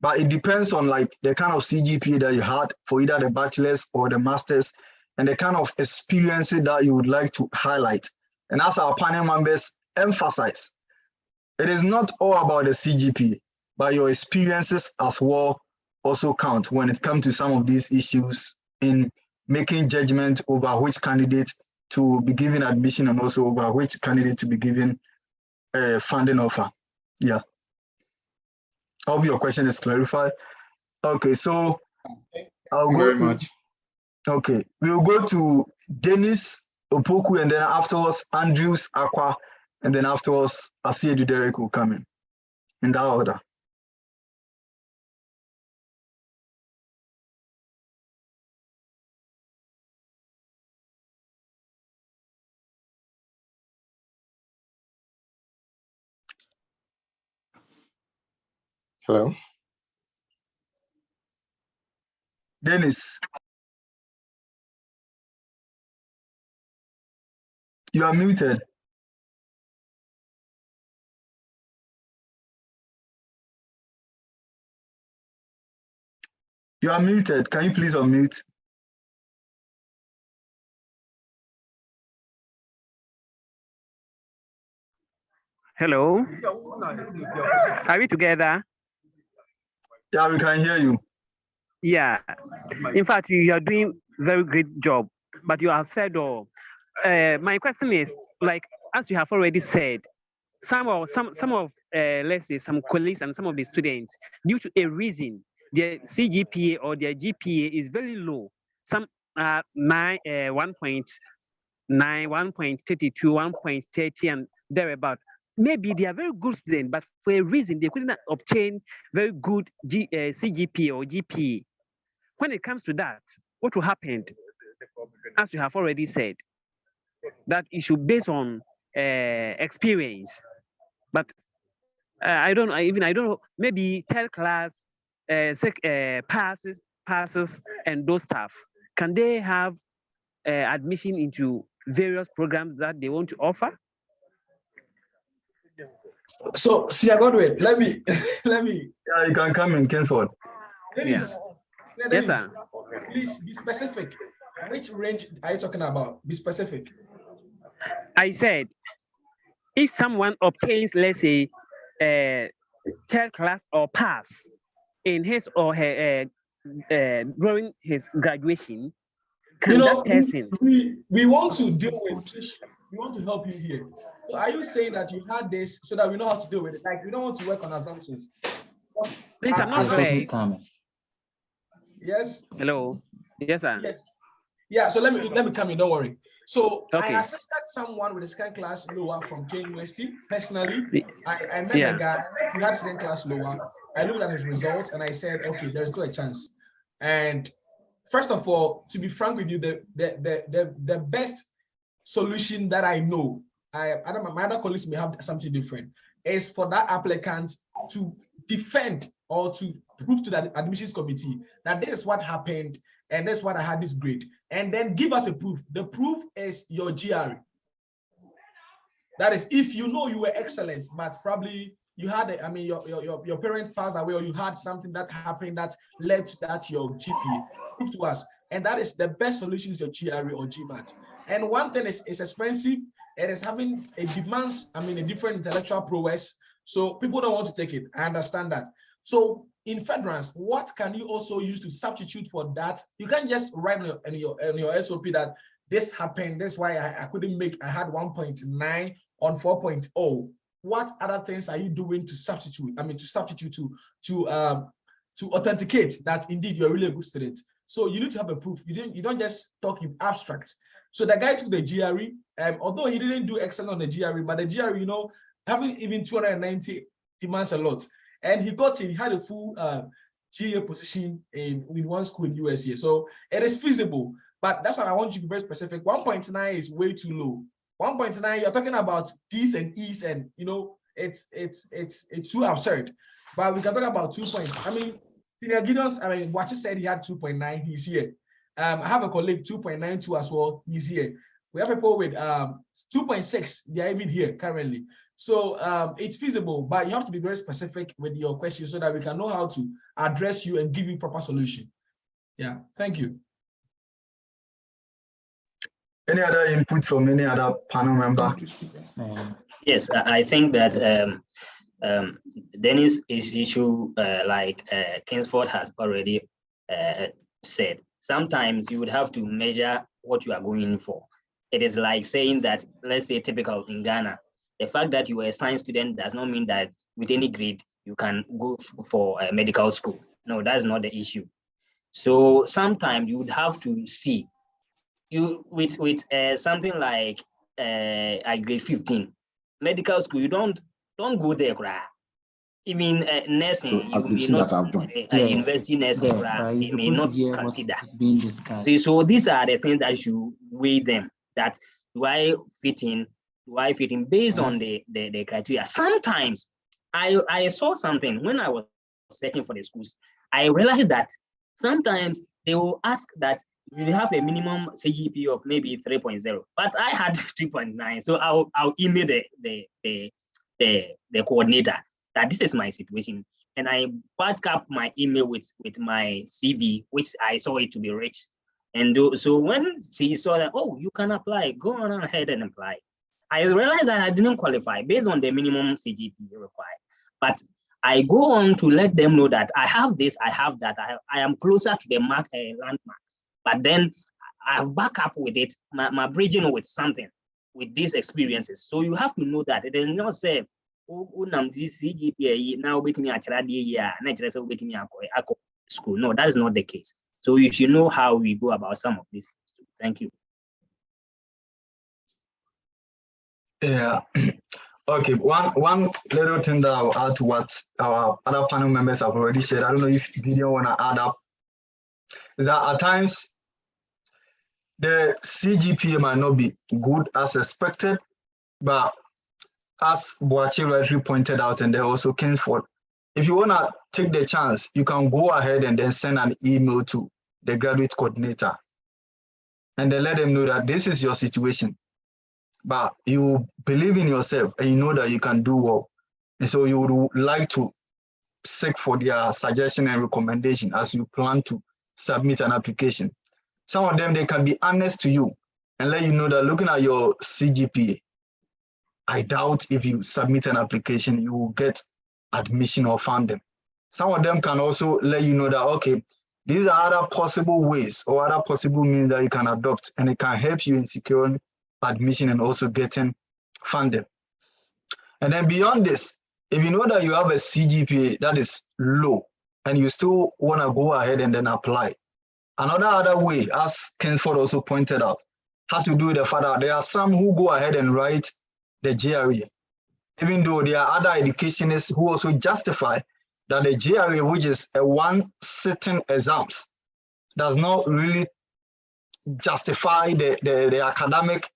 but it depends on like the kind of CGPA that you had for either the bachelor's or the master's, and the kind of experiences that you would like to highlight. And as our panel members emphasize, it is not all about the CGPA, but your experiences as well also count when it comes to some of these issues in making judgment over which candidate to be given admission and also over which candidate to be given a funding offer. Yeah. I hope your question is clarified. Okay, so I'll go very much. Okay, we'll go to Dennis Opoku, and then afterwards Andrews Aqua, and then afterwards Asiedu Derek will come in that order. Hello. Dennis, you are muted. You are muted. Can you please unmute? Hello. Are we together? Yeah, we can hear you. Yeah. In fact, you are doing very great job. But you have said, my question is, like, as you have already said, some of let's say some colleagues and some of the students, due to a reason, their CGPA or their GPA is very low. Some 1.9, 1.32, 1.30, and thereabout. Maybe they are very good students, but for a reason they couldn't obtain very good CGPA or GPA. When it comes to that, what will happen? As you have already said, that it should based on experience. But I don't know, maybe third class passes and those stuff. Can they have admission into various programs that they want to offer? So, Sia Godwin, let me. Yeah, you can come in, Kingsford. Dennis, Yeah. Dennis, Yes, sir. Please be specific. Which range are you talking about? Be specific. I said, if someone obtains, let's say, third class or pass in his or her during his graduation, can that person? We want to deal with issues. We want to help you here. So are you saying that you had this so that we know how to deal with it? Like, we don't want to work on assumptions. Please, I'm not right. Yes. Hello. Yes, sir. Yes. Yeah. So let me come in. Don't worry. So Okay. I assisted someone with a second class lower from King University. Personally, I met a guy who had second class lower. I looked at his results and I said, okay, there's still a chance. And first of all, to be frank with you, the best solution that I know, my other colleagues may have something different, is for that applicant to defend or to prove to the admissions committee that this is what happened and this is what I had this grade, and then give us a proof. The proof is your GRE. That is, if you know you were excellent, but probably you had, your parent passed away, or you had something that happened that led to that your GPA, prove to us. And that is the best solution is your GRE or GMAT. And one thing is, it's expensive. It is having a demands, a different intellectual prowess. So people don't want to take it. I understand that. So in federals, what can you also use to substitute for that? You can't just write in your SOP that this happened. That's why I couldn't make, I had 1.9 on 4.0. What other things are you doing to substitute? To authenticate that indeed you're really a good student. So you need to have a proof. You don't just talk in abstract. So the guy took the GRE, although he didn't do excellent on the GRE, but the GRE, having even 290 demands a lot. And he got in, he had a full GA position in one school in US here. So it is feasible, but that's why I want you to be very specific. 1.9 is way too low. 1.9, you're talking about D's and E's, and it's too absurd. But we can talk about 2 points. Senior Gideon's, what you said, he had 2.9, he's here. I have a colleague 2.92 as well, he's here. We have people with 2.6, they are even here currently. So it's feasible, but you have to be very specific with your question so that we can know how to address you and give you proper solution. Yeah, thank you. Any other input from any other panel member? Yes, I think that Dennis' issue, like Kingsford has already said, sometimes you would have to measure what you are going for. It is like saying that, let's say typical in Ghana, the fact that you are a science student does not mean that with any grade you can go for a medical school. No, that's not the issue. So sometimes you would have to see you with something like at grade 15 medical school. You don't go there, even nursing. So You may not university nursing, they may not consider. So these are the things that you weigh them. That do I fit in? Do I fit in based on the criteria? Sometimes I saw something when I was searching for the schools. I realized that sometimes they will ask that you have a minimum CGPA of maybe 3.0, but I had 3.9. So I'll email the coordinator that this is my situation, and I back up my email with my CV, which I saw it to be rich. And so when she saw that, oh, you can apply, go on ahead and apply. I realized that I didn't qualify based on the minimum CGPA required, but I go on to let them know that I have this, I have that, I am closer to the landmark. But then I back up with it, my bridging with something, with these experiences. So you have to know that it is not say, now school. No, that is not the case. So you should know how we go about some of these things. Thank you. Yeah. Okay. One little thing that I'll add to what our other panel members have already said. I don't know if Gideon want to add up. Is that at times the CGPA might not be good as expected, but as Boachi rightly pointed out, and then also Kingsford, if you want to take the chance, you can go ahead and then send an email to the graduate coordinator and then let them know that this is your situation, but you believe in yourself and you know that you can do well. And so you would like to seek for their suggestion and recommendation as you plan to submit an application. Some of them, they can be honest to you and let you know that looking at your CGPA, I doubt if you submit an application, you will get admission or funding. Some of them can also let you know that, okay, these are other possible ways or other possible means that you can adopt, and it can help you in securing admission and also getting funding. And then beyond this, if you know that you have a CGPA that is low and you still want to go ahead and then apply, another way, as Kingsford also pointed out, how to do the further. There are some who go ahead and write the GRE, even though there are other educationists who also justify that the GRE, which is a one-sitting exams, does not really justify the academic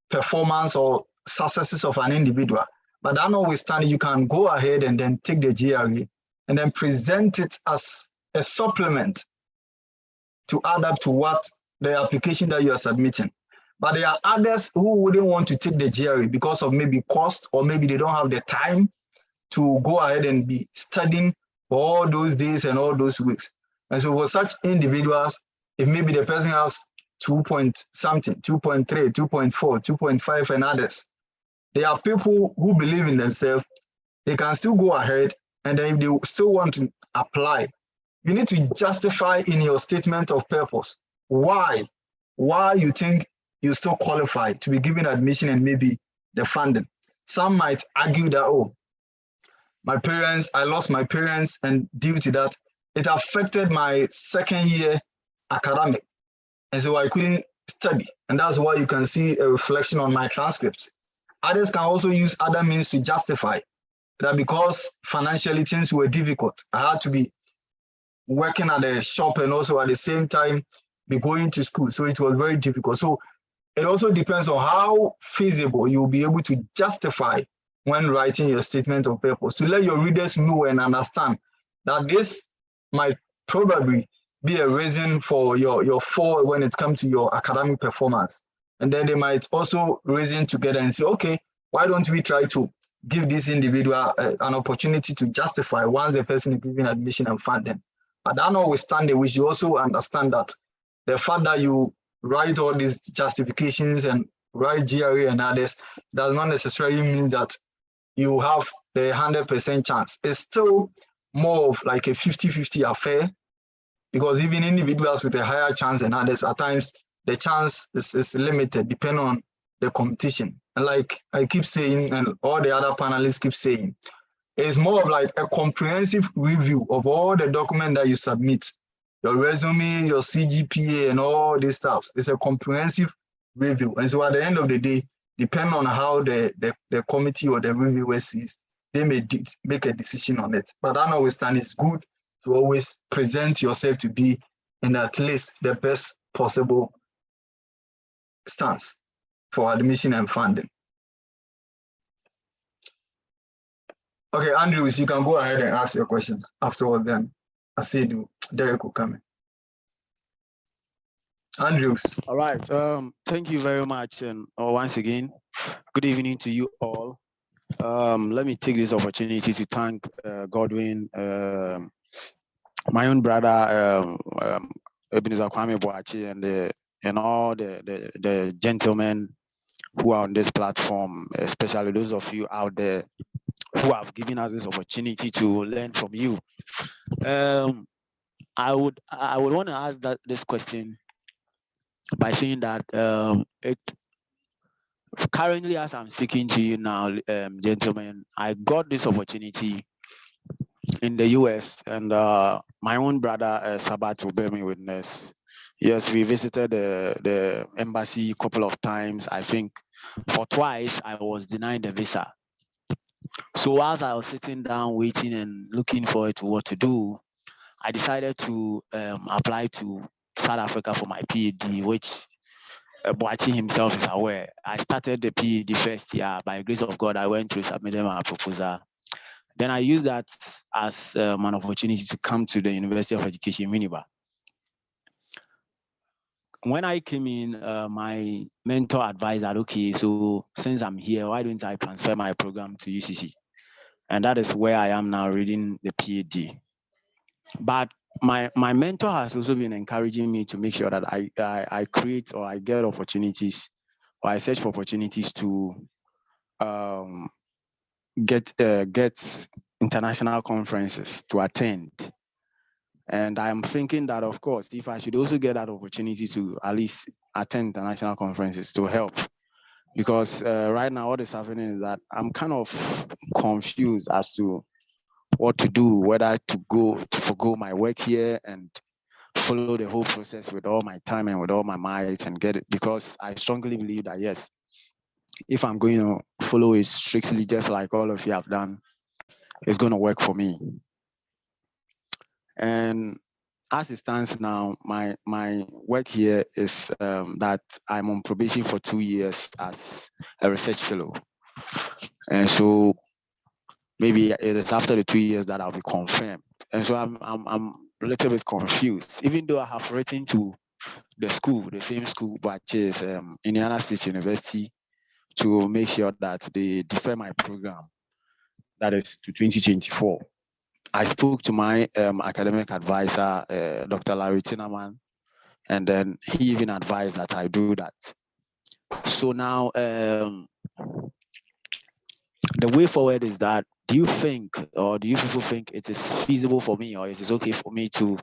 performance or successes of an individual. But that notwithstanding, you can go ahead and then take the GRE and then present it as a supplement to add up to what the application that you are submitting. But there are others who wouldn't want to take the GRE because of maybe cost, or maybe they don't have the time to go ahead and be studying for all those days and all those weeks. And so for such individuals, if maybe the person has 2.something, 2.3, 2.4, 2.5 and others, there are people who believe in themselves, they can still go ahead, and then if they still want to apply, you need to justify in your statement of purpose why you think you still qualify to be given admission and maybe the funding. Some might argue that, oh, I lost my parents, and due to that, it affected my second year academic. And so I couldn't study. And that's why you can see a reflection on my transcripts. Others can also use other means to justify that because financially things were difficult. I had to be working at a shop and also at the same time be going to school. So it was very difficult. So it also depends on how feasible you'll be able to justify when writing your statement of purpose, to let your readers know and understand that this might probably be a reason for your fall when it comes to your academic performance. And then they might also reason together and say, okay, why don't we try to give this individual an opportunity to justify once the person is given admission and funding. But that notwithstanding, we should also understand that the fact that you write all these justifications and write GRE and others does not necessarily mean that you have the 100% chance. It's still more of like a 50-50 affair, because even individuals with a higher chance than others, at times the chance is limited depending on the competition. And like I keep saying, and all the other panelists keep saying, it's more of like a comprehensive review of all the documents that you submit, your resume, your CGPA, and all these stuff. It's a comprehensive review. And so at the end of the day, depending on how the committee or the reviewer sees, they may make a decision on it. But that notwithstanding, it's good to always present yourself to be in at least the best possible stance for admission and funding. Okay, Andrews, you can go ahead and ask your question. Afterward, then I see you, Derek will come in. Andrews. All right. Thank you very much. And once again, good evening to you all. Let me take this opportunity to thank Godwin, my own brother, Ebenezer Kwame Boachi, and all the gentlemen who are on this platform, especially those of you out there who have given us this opportunity to learn from you. I would want to ask this question by saying that currently, as I'm speaking to you now, gentlemen, I got this opportunity in the US, and my own brother Sabat will bear me witness. Yes, we visited the embassy a couple of times. I think for twice I was denied the visa. So as I was sitting down waiting and looking forward to what to do, I decided to apply to South Africa for my PhD, which Boachi himself is aware. I started the PhD first year. By the grace of God, I went through, submitted my proposal. Then I used that as an opportunity to come to the University of Education, Winneba. When I came in, my mentor advised that, okay, so since I'm here, why don't I transfer my program to UCC? And that is where I am now reading the PhD. But my mentor has also been encouraging me to make sure that I create or I get opportunities, or I search for opportunities to get international conferences to attend. And I'm thinking that, of course, if I should also get that opportunity to at least attend international conferences to help, because right now what is happening is that I'm kind of confused as to what to do, whether to forgo my work here and follow the whole process with all my time and with all my might and get it, because I strongly believe that, yes, if I'm going to follow it strictly just like all of you have done, it's going to work for me. And as it stands now, my work here is that I'm on probation for 2 years as a research fellow. And so maybe it is after the 2 years that I'll be confirmed. And so I'm a little bit confused, even though I have written to the school, the same school, but is Indiana State University, to make sure that they defer my program, that is to 2024. I spoke to my academic advisor, Dr. Larry Tinnerman, and then he even advised that I do that. So now the way forward is that, do you think, or do you people think it is feasible for me, or it is okay for me to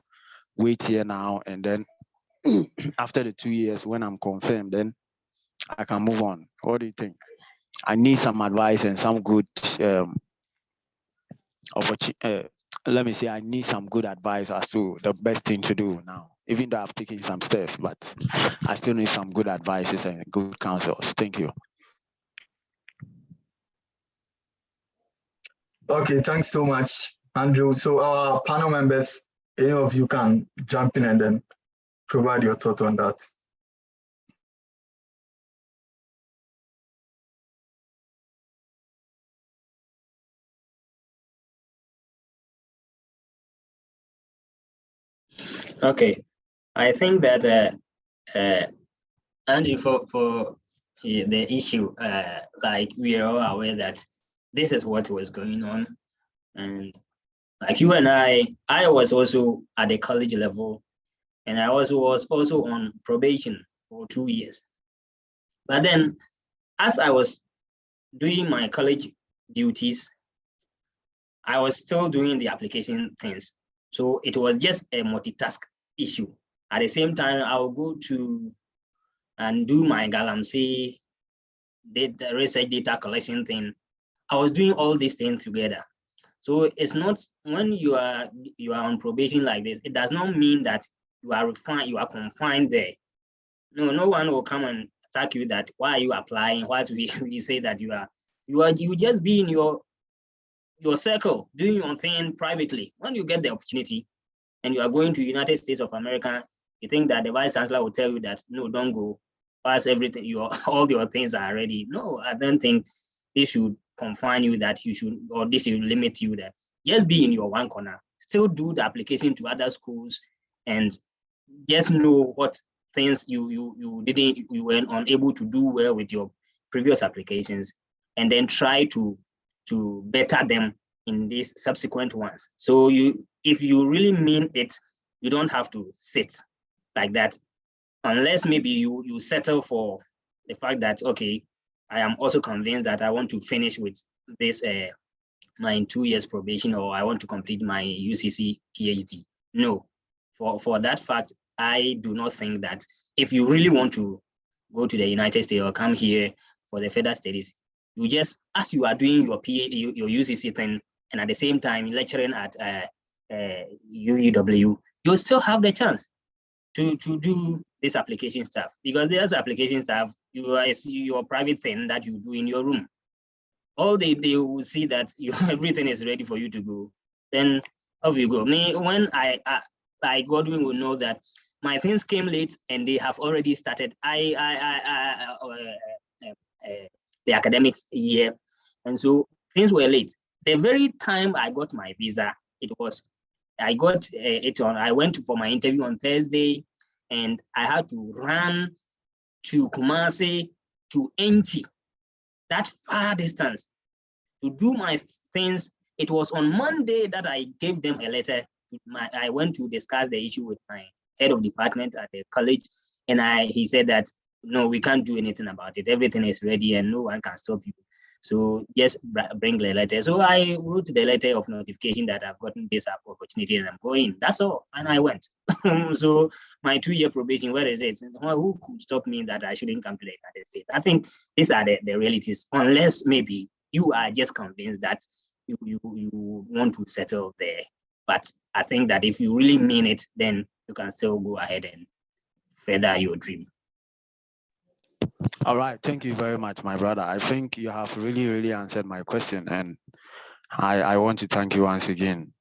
wait here now, and then after the 2 years, when I'm confirmed, then I can move on? What do you think? I need some advice and some good let me say, I need some good advice as to the best thing to do now, even though I've taken some steps, but I still need some good advices and good counsels. Thank you. Okay, thanks so much, Andrew. So our panel members, any of you can jump in and then provide your thought on that. Okay, I think that Andrew, for the issue, like we are all aware that this is what was going on. And like you and I was also at the college level, and I was also on probation for 2 years. But then as I was doing my college duties, I was still doing the application things. So it was just a multitask issue. At the same time, I will go to and do my Galamsey data research data collection thing. I was doing all these things together. So it's not when you are on probation like this, it does not mean that you are confined there. No one will come and attack you that why are you applying? Why do we say that you just be in your circle doing your thing privately. When you get the opportunity and you are going to United States of America, you think that the vice chancellor will tell you that no, don't go, pass everything, all your things are ready. No, I don't think this should confine you that you should, or this should limit you that just be in your one corner, still do the application to other schools, and just know what things you were unable to do well with your previous applications, and then try to better them in these subsequent ones. So if you really mean it, you don't have to sit like that, unless maybe you settle for the fact that, okay, I am also convinced that I want to finish with this my 2 years probation, or I want to complete my UCC PhD. No, for that fact, I do not think that if you really want to go to the United States or come here for the further studies, you just, as you are doing your your UCC thing, and at the same time lecturing at UEW, you still have the chance to do this application stuff, because there's application stuff, your private thing that you do in your room. All they will see that everything is ready for you to go, then off you go. Me, when I Godwin will know that my things came late and they have already started the academics year, and so things were late. The very time I got my visa, I got it on. I went for my interview on Thursday, and I had to run to Kumasi to Enchi, that far distance, to do my things. It was on Monday that I gave them a letter. I went to discuss the issue with my head of department at the college, and he said that no, we can't do anything about it. Everything is ready, and no one can stop you. So just bring the letter. So I wrote the letter of notification that I've gotten this opportunity and I'm going. That's all. And I went. So my 2-year probation, where is it? Who could stop me that I shouldn't come to the United States? I think these are the realities, unless maybe you are just convinced that you want to settle there. But I think that if you really mean it, then you can still go ahead and further your dream. All right, thank you very much, my brother. I think you have really answered my question, and I want to thank you once again.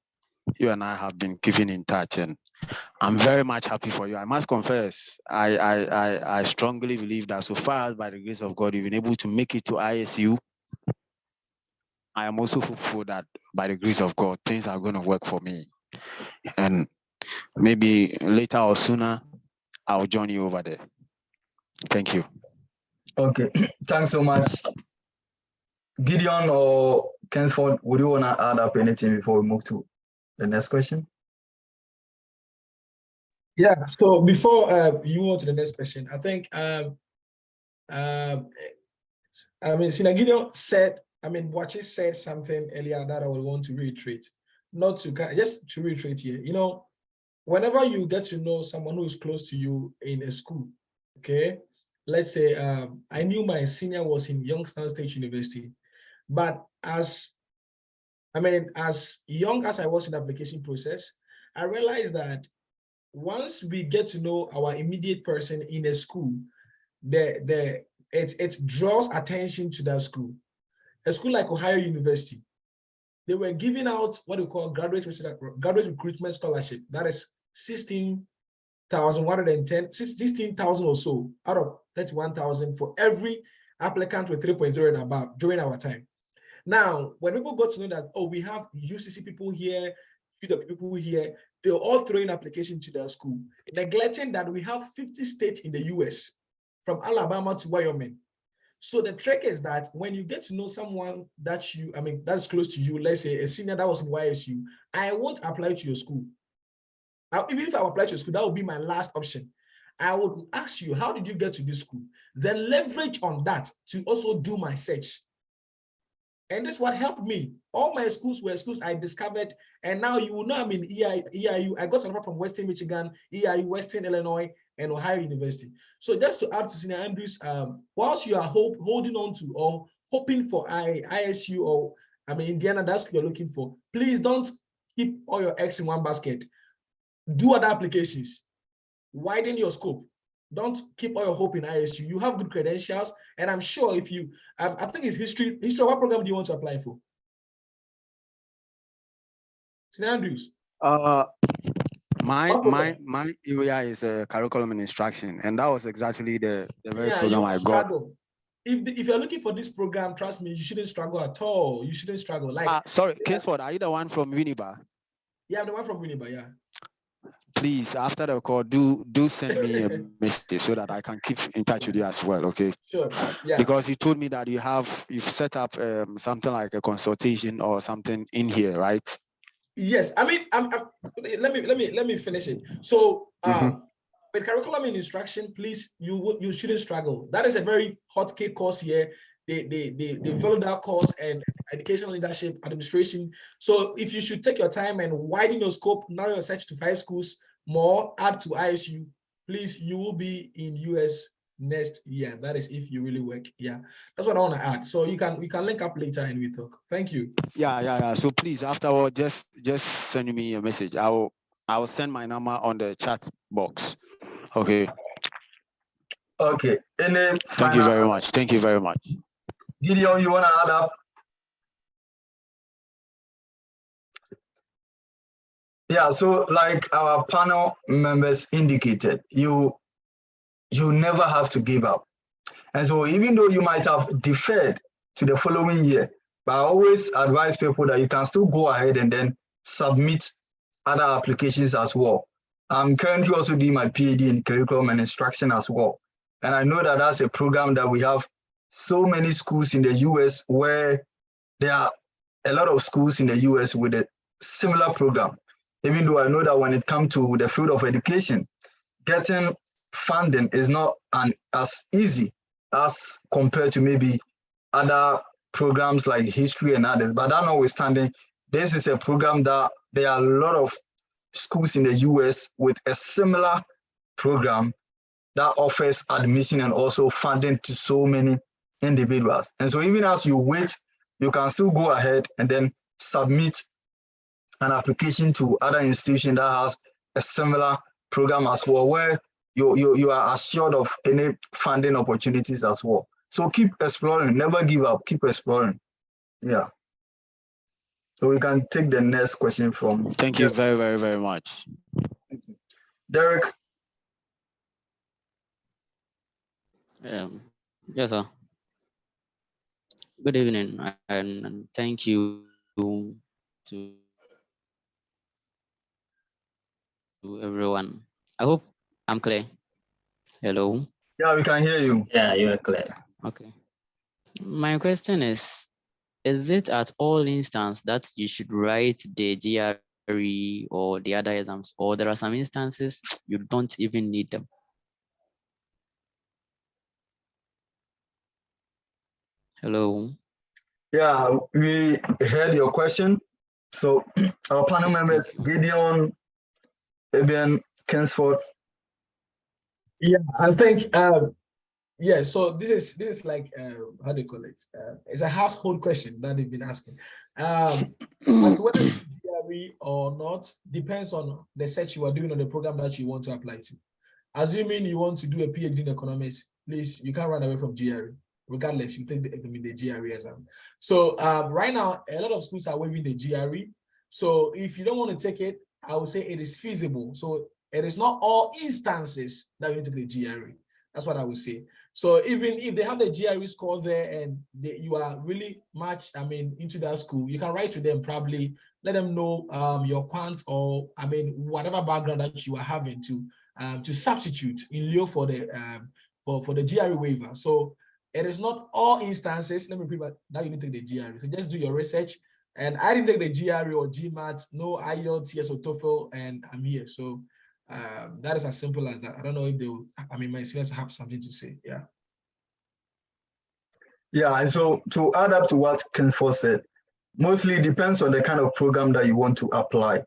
You and I have been keeping in touch, and I'm very much happy for you. I must confess, I strongly believe that so far as by the grace of God, you've been able to make it to ISU. I am also hopeful that by the grace of God, things are going to work for me. And maybe later or sooner, I'll join you over there. Thank you. Okay, thanks so much. Gideon or Kensford, would you want to add up anything before we move to the next question? Yeah, so before you move on to the next question, I think, Sina Gideon said, Boachi said something earlier that I would want to reiterate. Just to reiterate here, whenever you get to know someone who is close to you in a school, okay, let's say I knew my senior was in Youngstown State University, but as young as I was in the application process, I realized that once we get to know our immediate person in a school, it draws attention to that school. A school like Ohio University, they were giving out what we call graduate recruitment scholarship. That is 16,000 or so out of 31,000 for every applicant with 3.0 and above during our time. Now, when people got to know that, oh, we have UCC people here, UW people here, they're all throwing application to their school, neglecting that we have 50 states in the US, from Alabama to Wyoming. So the trick is that when you get to know someone that that's close to you, let's say a senior that was in YSU, I won't apply to your school. Even if I apply to your school, that would be my last option. I would ask you, how did you get to this school? Then leverage on that to also do my search. And this is what helped me. All my schools were schools I discovered. And now you will know I'm in EIU. I got an offer from Western Michigan, EIU, Western Illinois, and Ohio University. So just to add to Senior Andrews, whilst you are holding on to or hoping for ISU or Indiana, that's what you're looking for, please don't keep all your eggs in one basket. Do other applications. Widen your scope. Don't keep all your hope in ISU. You have good credentials, and I'm sure if you, I think it's history. What program do you want to apply for? Senior Andrews. My area is curriculum and instruction, and that was exactly the very program I got. If you're looking for this program, trust me, you shouldn't struggle at all. You shouldn't struggle. Like, sorry, Kingsford, are you the one from Winneba? Yeah, I'm the one from Winneba. Yeah. Please, after the call, do send me a message so that I can keep in touch with you as well, okay? Sure. Yeah. Because you told me that you've set up something like a consultation or something in here, right? Yes. I mean, let me finish it. So, with curriculum and instruction, please, you shouldn't struggle. That is a very hot cake course here. They follow that course and educational leadership, administration. So if you should take your time and widen your scope, narrow your search to 5 schools more, add to ISU, please, you will be in US next year. That is if you really work. Yeah, that's what I want to add. So we can link up later and we talk. Thank you. Yeah. So please, afterward, just send me a message. I will send my number on the chat box. Okay. Okay. Thank you very much. Thank you very much. Gideon, you want to add up? Yeah, so like our panel members indicated, you never have to give up. And so even though you might have deferred to the following year, but I always advise people that you can still go ahead and then submit other applications as well. I'm currently also doing my PhD in curriculum and instruction as well. And I know that that's a program that we have so many schools in the US where there are a lot of schools in the US with a similar program. Even though I know that when it comes to the field of education, getting funding is not as easy as compared to maybe other programs like history and others. But that notwithstanding, this is a program that there are a lot of schools in the US with a similar program that offers admission and also funding to so many individuals. And so even as you wait, you can still go ahead and then submit an application to other institutions that has a similar program as well, where you are assured of any funding opportunities as well. So keep exploring, never give up, keep exploring. Yeah. So we can take the next question from. Thank you very, very, very much. Derek. Yes, sir. Good evening, and thank you to everyone. I hope I'm clear. Hello. Yeah, we can hear you. Yeah, you are clear. Okay. My question is it at all instances that you should write the GRE or the other exams, or there are some instances you don't even need them? Hello. Yeah, we heard your question. So our panel members, Gideon, Eben, Kingsford. Yeah, I think yeah, so this is like how do you call it? It's a household question that they've been asking. As whether it's GRE or not depends on the search you are doing on the program that you want to apply to. Assuming you want to do a PhD in economics, please, you can't run away from GRE. Regardless, you take the GRE exam. So right now, a lot of schools are waiving the GRE. So if you don't want to take it, I would say it is feasible. So it is not all instances that you need to take the GRE. That's what I would say. So even if they have the GRE score there and you are really much, into that school, you can write to them, probably let them know your quant or whatever background that you are having to substitute in lieu for the GRE waiver. So it is not all instances. Let me repeat that. Now you need to take the GRE. So just do your research. And I didn't take the GRE or GMAT, no IELTS, TS or TOEFL, and I'm here. So that is as simple as that. I don't know if they will, I mean, my seniors have something to say. Yeah. Yeah, and so to add up to what Kenfo said, mostly it depends on the kind of program that you want to apply.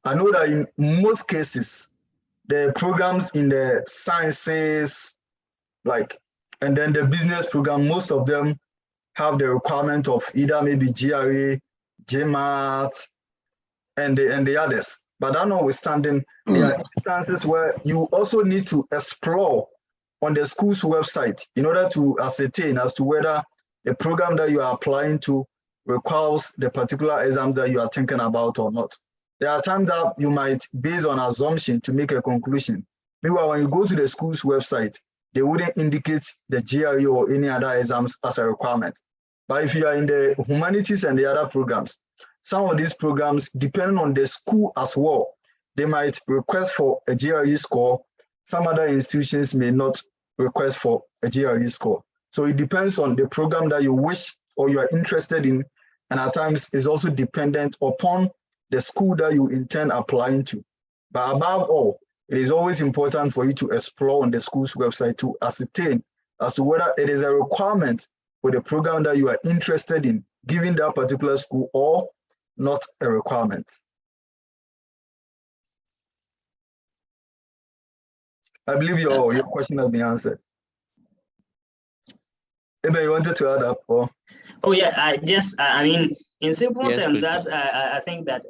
I know that in most cases, the programs in the sciences, and then the business program, most of them have the requirement of either maybe GRE, GMAT, and the others. But that notwithstanding, there are instances where you also need to explore on the school's website in order to ascertain as to whether the program that you are applying to requires the particular exam that you are thinking about or not. There are times that you might, based on assumption, to make a conclusion. Meanwhile, when you go to the school's website, they wouldn't indicate the GRE or any other exams as a requirement. But if you are in the humanities and the other programs, some of these programs, depending on the school as well, they might request for a GRE score. Some other institutions may not request for a GRE score. So it depends on the program that you wish or you are interested in. And at times it's also dependent upon the school that you intend applying to. But above all, it is always important for you to explore on the school's website to ascertain as to whether it is a requirement for the program that you are interested in, given that particular school, or not a requirement. I believe your question has been answered. Maybe you wanted to add up, or? Oh yeah, I mean, in simple terms, please. that I think that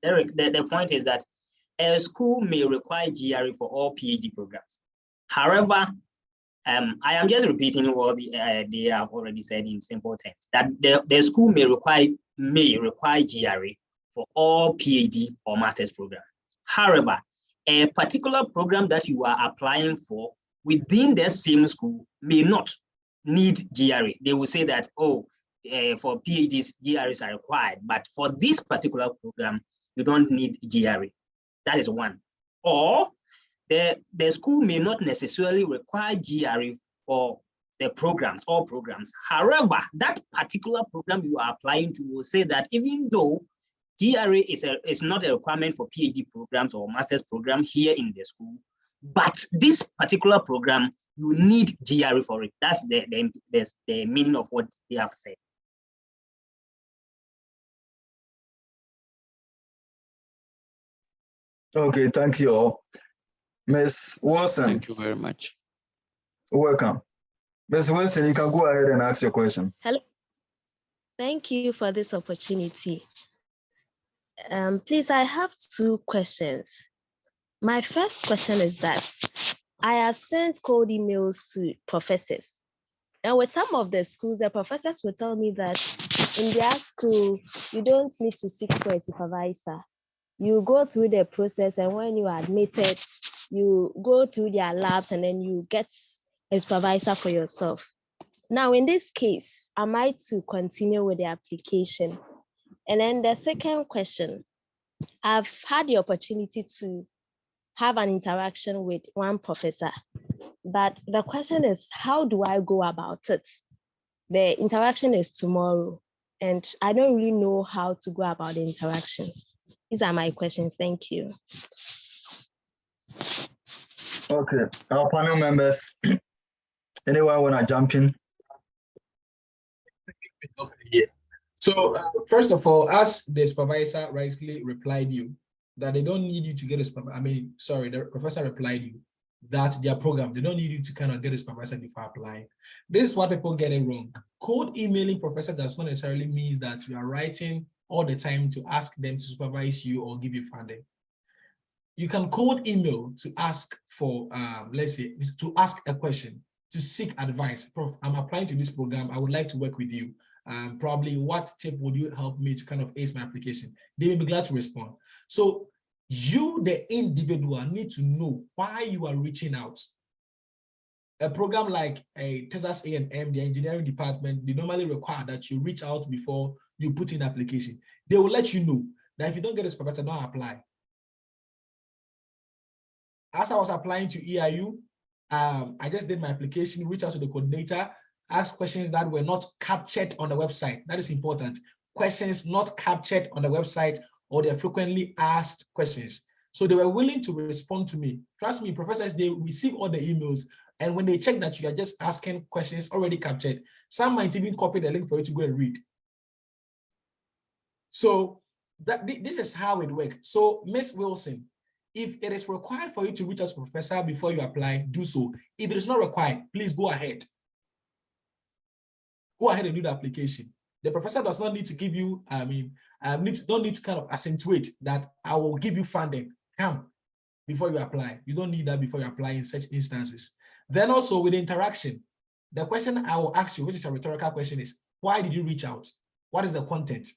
Derek, the point is that a school may require GRE for all PhD programs. However, I am just repeating what they have already said in simple terms, that the school may require GRE for all PhD or master's programs. However, a particular program that you are applying for within the same school may not need GRE. They will say that, oh, for PhDs, GREs are required, but for this particular program, you don't need GRE. That is one. Or the school may not necessarily require GRE for the programs, all programs. However, that particular program you are applying to will say that even though GRE is not a requirement for PhD programs or master's program here in the school, but this particular program, you need GRE for it. That's the meaning of what they have said. Okay, thank you all. Ms. Wilson. Thank you very much. Welcome. Ms. Wilson, you can go ahead and ask your question. Hello. Thank you for this opportunity. Please, I have two questions. My first question is that I have sent cold emails to professors. And with some of the schools, the professors will tell me that in their school, you don't need to seek for a supervisor. You go through the process, and when you are admitted, you go through their labs, and then you get a supervisor for yourself. Now, in this case, am I to continue with the application? And then the second question, I've had the opportunity to have an interaction with one professor, but the question is, how do I go about it? The interaction is tomorrow, and I don't really know how to go about the interaction. These are my questions. Thank you. Okay, our panel members, anyone want to jump in? Okay. So first of all, as the supervisor rightly replied you, that they don't need you to get a supervisor. I mean, sorry, the professor replied you that their program, they don't need you to kind of get a supervisor before applying. This is what people get it wrong. Cold emailing professors does not necessarily mean that you are writing all the time to ask them to supervise you or give you funding. You can cold email to ask for, let's say, to ask a question, to seek advice. Prof, I'm applying to this program. I would like to work with you. Probably what tip would you help me to kind of ace my application? They will be glad to respond. So you, the individual, need to know why you are reaching out. A program like a Texas A&M, the engineering department, they normally require that you reach out before you put in application. They will let you know that if you don't get a supervisor, don't apply. As I was applying to EIU, I just did my application, reach out to the coordinator. ask questions that were not captured on the website. That is important. Questions not captured on the website, or they're frequently asked questions. So they were willing to respond to me. Trust me, professors, they receive all the emails. And when they check that you are just asking questions already captured, some might even copy the link for you to go and read. So this is how it works. So Ms. Wilson, if it is required for you to reach out to professor before you apply, do so. If it is not required, please go ahead. Go ahead and do the application. The professor does not need to give you, don't need to kind of accentuate that I will give you funding. Come before you apply. You don't need that before you apply in such instances. Then also with the interaction, the question I will ask you, which is a rhetorical question, is why did you reach out? What is the content?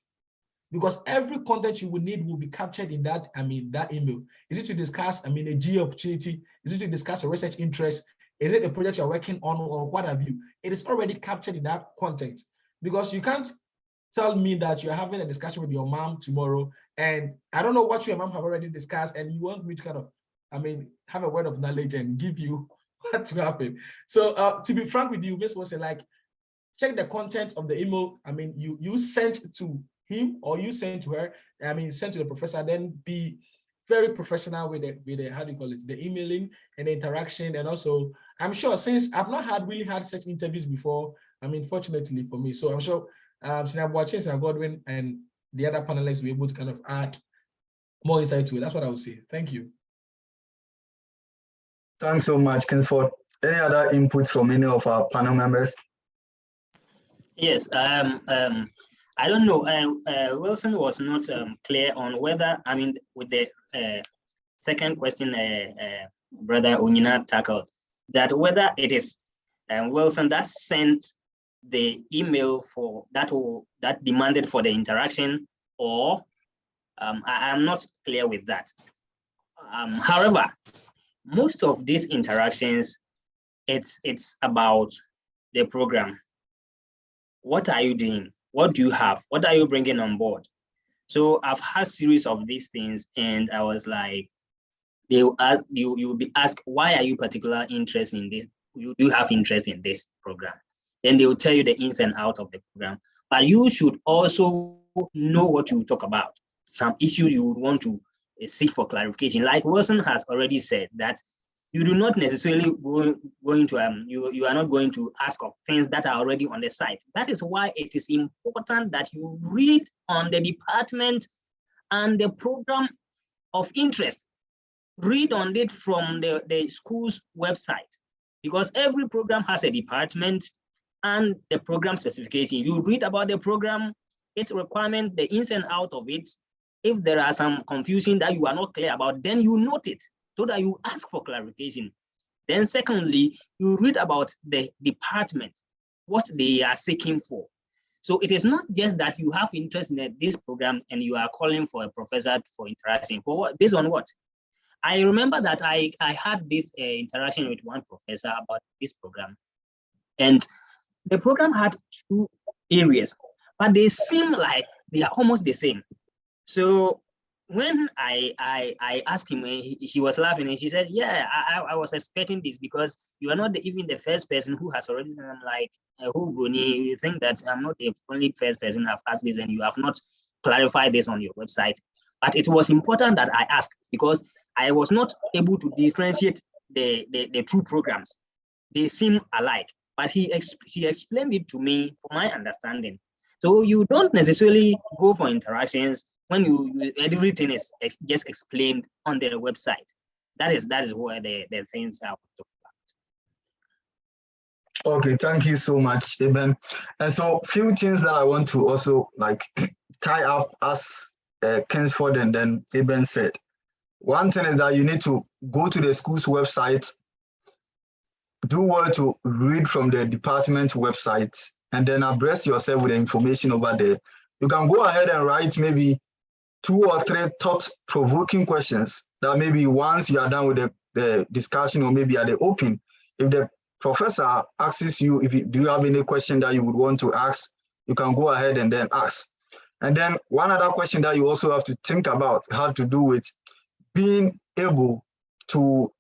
Because every content you will need will be captured in that, that email. Is it to discuss, a GE opportunity? Is it to discuss a research interest? Is it a project you're working on, or what have you? It is already captured in that content. Because you can't tell me that you're having a discussion with your mom tomorrow, and I don't know what your mom have already discussed, and you want me to kind of, have a word of knowledge and give you what to happen. So to be frank with you, Ms. Wilson, like, check the content of the email. You sent to him or you sent to her, sent to the professor, then be very professional with the how do you call it, the emailing and the interaction. And also, I'm sure, since I've not really had such interviews before, fortunately for me, so I'm sure Senior Boachin, Senior Godwin, and the other panelists will be able to kind of add more insight to it. That's what I would say. Thank you. Thanks so much, Kingsford. Any other inputs from any of our panel members? Yes, I don't know. Wilson was not clear on whether, with the second question Brother Onyina tackled, that whether it is Wilson that sent the email for that demanded for the interaction, or I'm not clear with that. However, most of these interactions, it's about the program. What are you doing? What do you have? What are you bringing on board? So I've had a series of these things, and I was like, they will ask you will be asked, why are you particularly interested in this? You do have interest in this program. Then they will tell you the ins and outs of the program. But you should also know what you talk about. Some issues you would want to seek for clarification. Like Wilson has already said, that you do not necessarily you are not going to ask of things that are already on the site. That is why it is important that you read on the department and the program of interest. Read on it from the school's website, because every program has a department and the program specification. You read about the program, its requirement, the ins and out of it. If there are some confusion that you are not clear about, then you note it so that you ask for clarification. Then secondly, you read about the department, what they are seeking for. So it is not just that you have interest in this program and you are calling for a professor for interaction. For what? Based on what? I remember that I had this interaction with one professor about this program, and the program had 2 areas, but they seem like they are almost the same. So when I asked him, she was laughing and she said, yeah, I was expecting this, because you are not even the first person who has already done. I'm like, who, Bruni, you think that I'm not the only first person who have asked this and you have not clarified this on your website. But it was important that I asked, because I was not able to differentiate the 2 programs. They seem alike, but she explained it to me for my understanding. So you don't necessarily go for interactions when everything is just explained on their website. That is where the things are. Okay, thank you so much, Eben. And so few things that I want to also tie up as Kingsford and then Eben said. One thing is that you need to go to the school's website, do well to read from the department website, and then abreast yourself with the information over there. You can go ahead and write maybe 2 or 3 thought-provoking questions that maybe once you are done with the discussion, or maybe at the open, if the professor asks you, do you have any question that you would want to ask, you can go ahead and then ask. And then one other question that you also have to think about had to do with being able to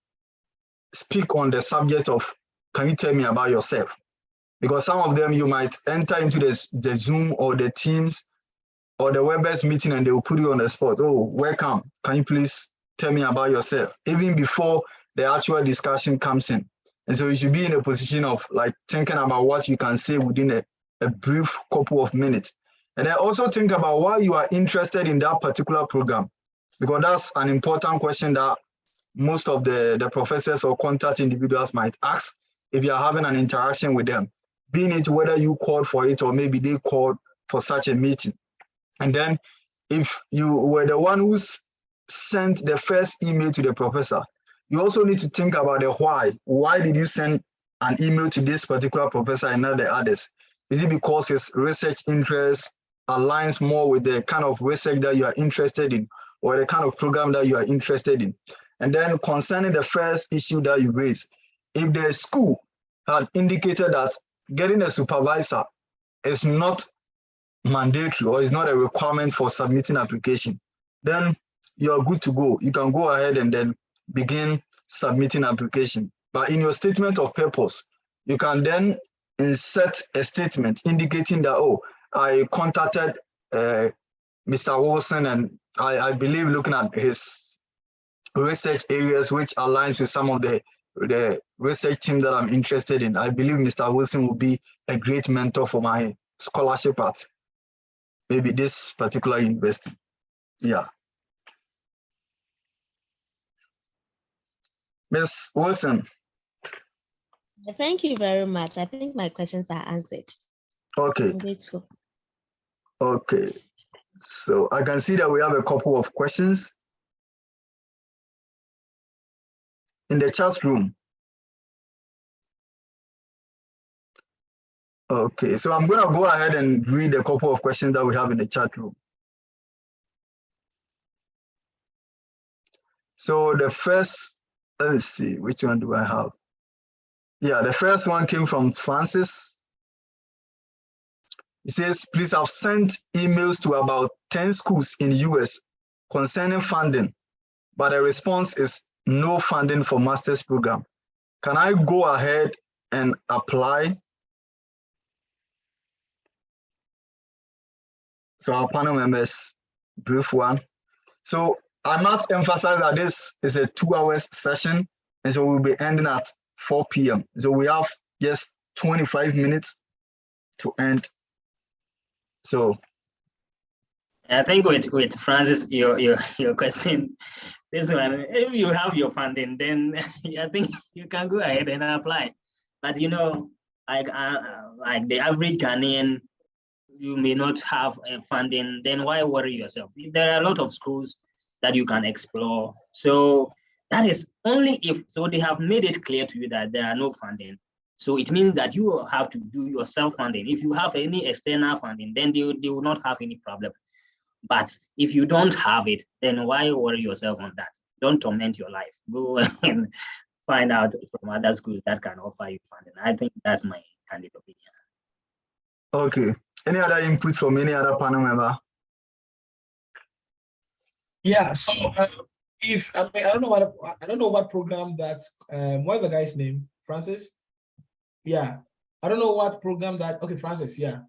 speak on the subject of, can you tell me about yourself? because some of them you might enter into the Zoom or the Teams or the WebEx meeting and they will put you on the spot. Oh, welcome. Can you please tell me about yourself? Even before the actual discussion comes in. And so you should be in a position of like thinking about what you can say within a brief couple of minutes. And then also think about why you are interested in that particular program, because that's an important question that most of the professors or contact individuals might ask if you are having an interaction with them, being it whether you called for it or maybe they called for such a meeting. And then if you were the one who sent the first email to the professor, you also need to think about the why. Why did you send an email to this particular professor and not the others? Is it because his research interest aligns more with the kind of research that you are interested in or the kind of program that you are interested in? And then concerning the first issue that you raised, if the school had indicated that getting a supervisor is not mandatory or is not a requirement for submitting application, then you're good to go. You can go ahead and then begin submitting application. But in your statement of purpose, you can then insert a statement indicating that, oh, I contacted Mr. Wilson and I believe looking at his research areas which aligns with some of the research team that I'm interested in, I believe Mr. Wilson will be a great mentor for my scholarship at maybe this particular university. Yeah. Ms. Wilson. Thank you very much. I think my questions are answered. Okay. I'm grateful. Okay. So I can see that we have a couple of questions in the chat room. Okay, so I'm going to go ahead and read a couple of questions that we have in the chat room. So the first, let me see, which one do I have? Yeah, the first one came from Francis. He says, please, I've sent emails to about 10 schools in US concerning funding, but the response is no funding for master's program. Can I go ahead and apply? So our panel members, brief one. So I must emphasize that this is a 2-hour session, and so we'll be ending at 4 p.m. So we have just 25 minutes to end. So I think with Francis, your question, this one, if you have your funding, then I think you can go ahead and apply. But you know, like the average Ghanaian, you may not have funding, then why worry yourself? There are a lot of schools that you can explore. So that is only if, so they have made it clear to you that there are no funding. So it means that you will have to do your self-funding. If you have any external funding, then they will not have any problem. But if you don't have it, then why worry yourself on that? Don't torment your life. Go and find out from other schools that can offer you funding. I think that's my candid opinion. okay. Any other input from any other panel member? Yeah, so if I mean I don't know what program that what's the guy's name? Francis? Yeah. I don't know what program that, okay, Francis, yeah.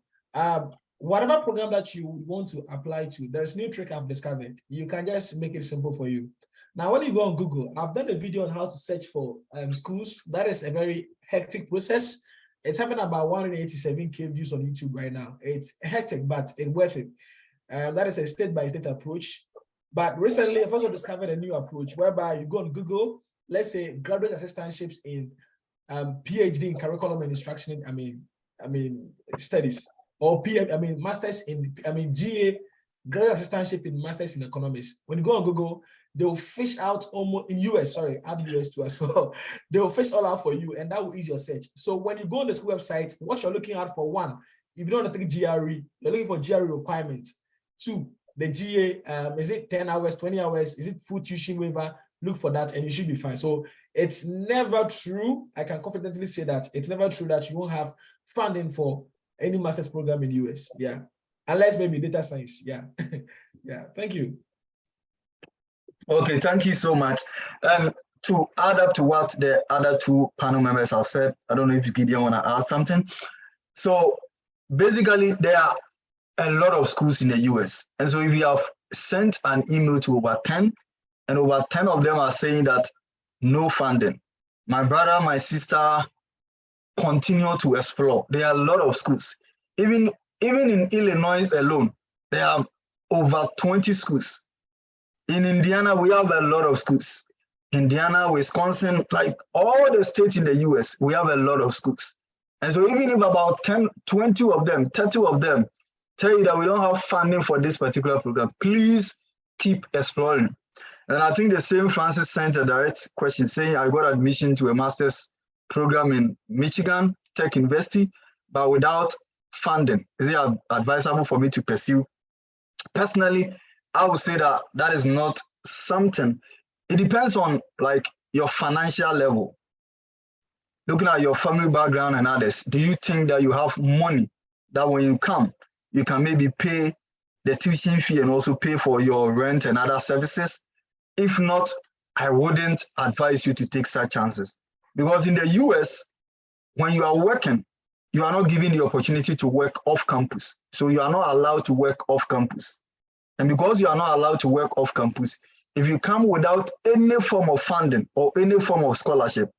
Whatever program that you want to apply to, there's a new trick I've discovered. You can just make it simple for you. Now, when you go on Google, I've done a video on how to search for schools. That is a very hectic process. It's having about 187K views on YouTube right now. It's hectic, but it's worth it. That is a state-by-state approach. But recently, I've also discovered a new approach whereby you go on Google, let's say graduate assistantships in PhD in curriculum and instruction, studies, or masters in, GA, graduate assistantship in masters in economics. When you go on Google, they'll fish out almost in US, sorry, add US too as well. They'll fish all out for you, and that will ease your search. So when you go on the school website, what you're looking at for one, if you don't want to take GRE, you're looking for GRE requirements. 2, the GA, is it 10 hours, 20 hours? Is it full tuition waiver? Look for that and you should be fine. So it's never true. I can confidently say that it's never true that you won't have funding for any master's program in the US. Yeah. Unless maybe data science. Yeah. Yeah. Thank you. Okay, thank you so much. To add up to what the other 2 panel members have said, I don't know if Gideon want to add something. So basically, there are a lot of schools in the US. And so if you have sent an email to over 10, and over 10 of them are saying that no funding, my brother, my sister, continue to explore. There are a lot of schools. Even in Illinois alone, there are over 20 schools. In Indiana, we have a lot of schools. Indiana, Wisconsin, like all the states in the US, we have a lot of schools. And so even if about 10, 20 of them, 30 of them tell you that we don't have funding for this particular program, please keep exploring. And I think the same Francis sent a direct question saying, I got admission to a master's program in Michigan Tech University, but without funding. Is it advisable for me to pursue? Personally, I would say that that is not something. It depends on like your financial level. Looking at your family background and others, do you think that you have money that when you come, you can maybe pay the tuition fee and also pay for your rent and other services? If not, I wouldn't advise you to take such chances. Because in the US, when you are working, you are not given the opportunity to work off campus. So you are not allowed to work off campus. And because you are not allowed to work off campus, if you come without any form of funding or any form of scholarship,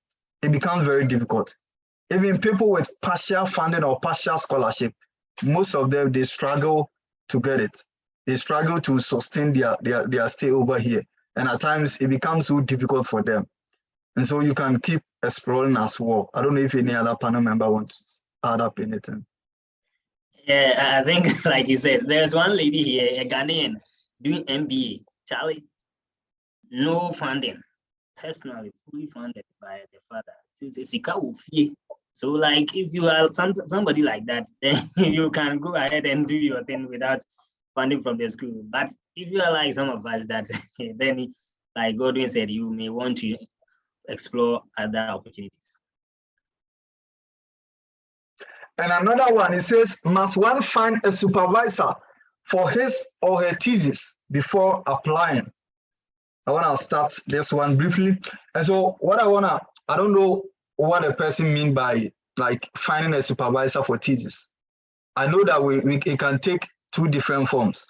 it becomes very difficult. Even people with partial funding or partial scholarship, most of them, they struggle to get it. They struggle to sustain their stay over here. And at times it becomes so difficult for them. And so you can keep exploring as well. I don't know if any other panel member wants to add up anything. Yeah, I think, like you said, there's one lady here, a Ghanaian, doing MBA. Charlie, no funding, personally, fully funded by the father. So, like, if you are somebody like that, then you can go ahead and do your thing without funding from the school. But if you are like some of us, that then, like Godwin said, you may want to explore other opportunities. And another one, it says, must one find a supervisor for his or her thesis before applying? I want to start this one briefly. And so what I don't know what a person mean by like finding a supervisor for thesis. I know that it can take two different forms.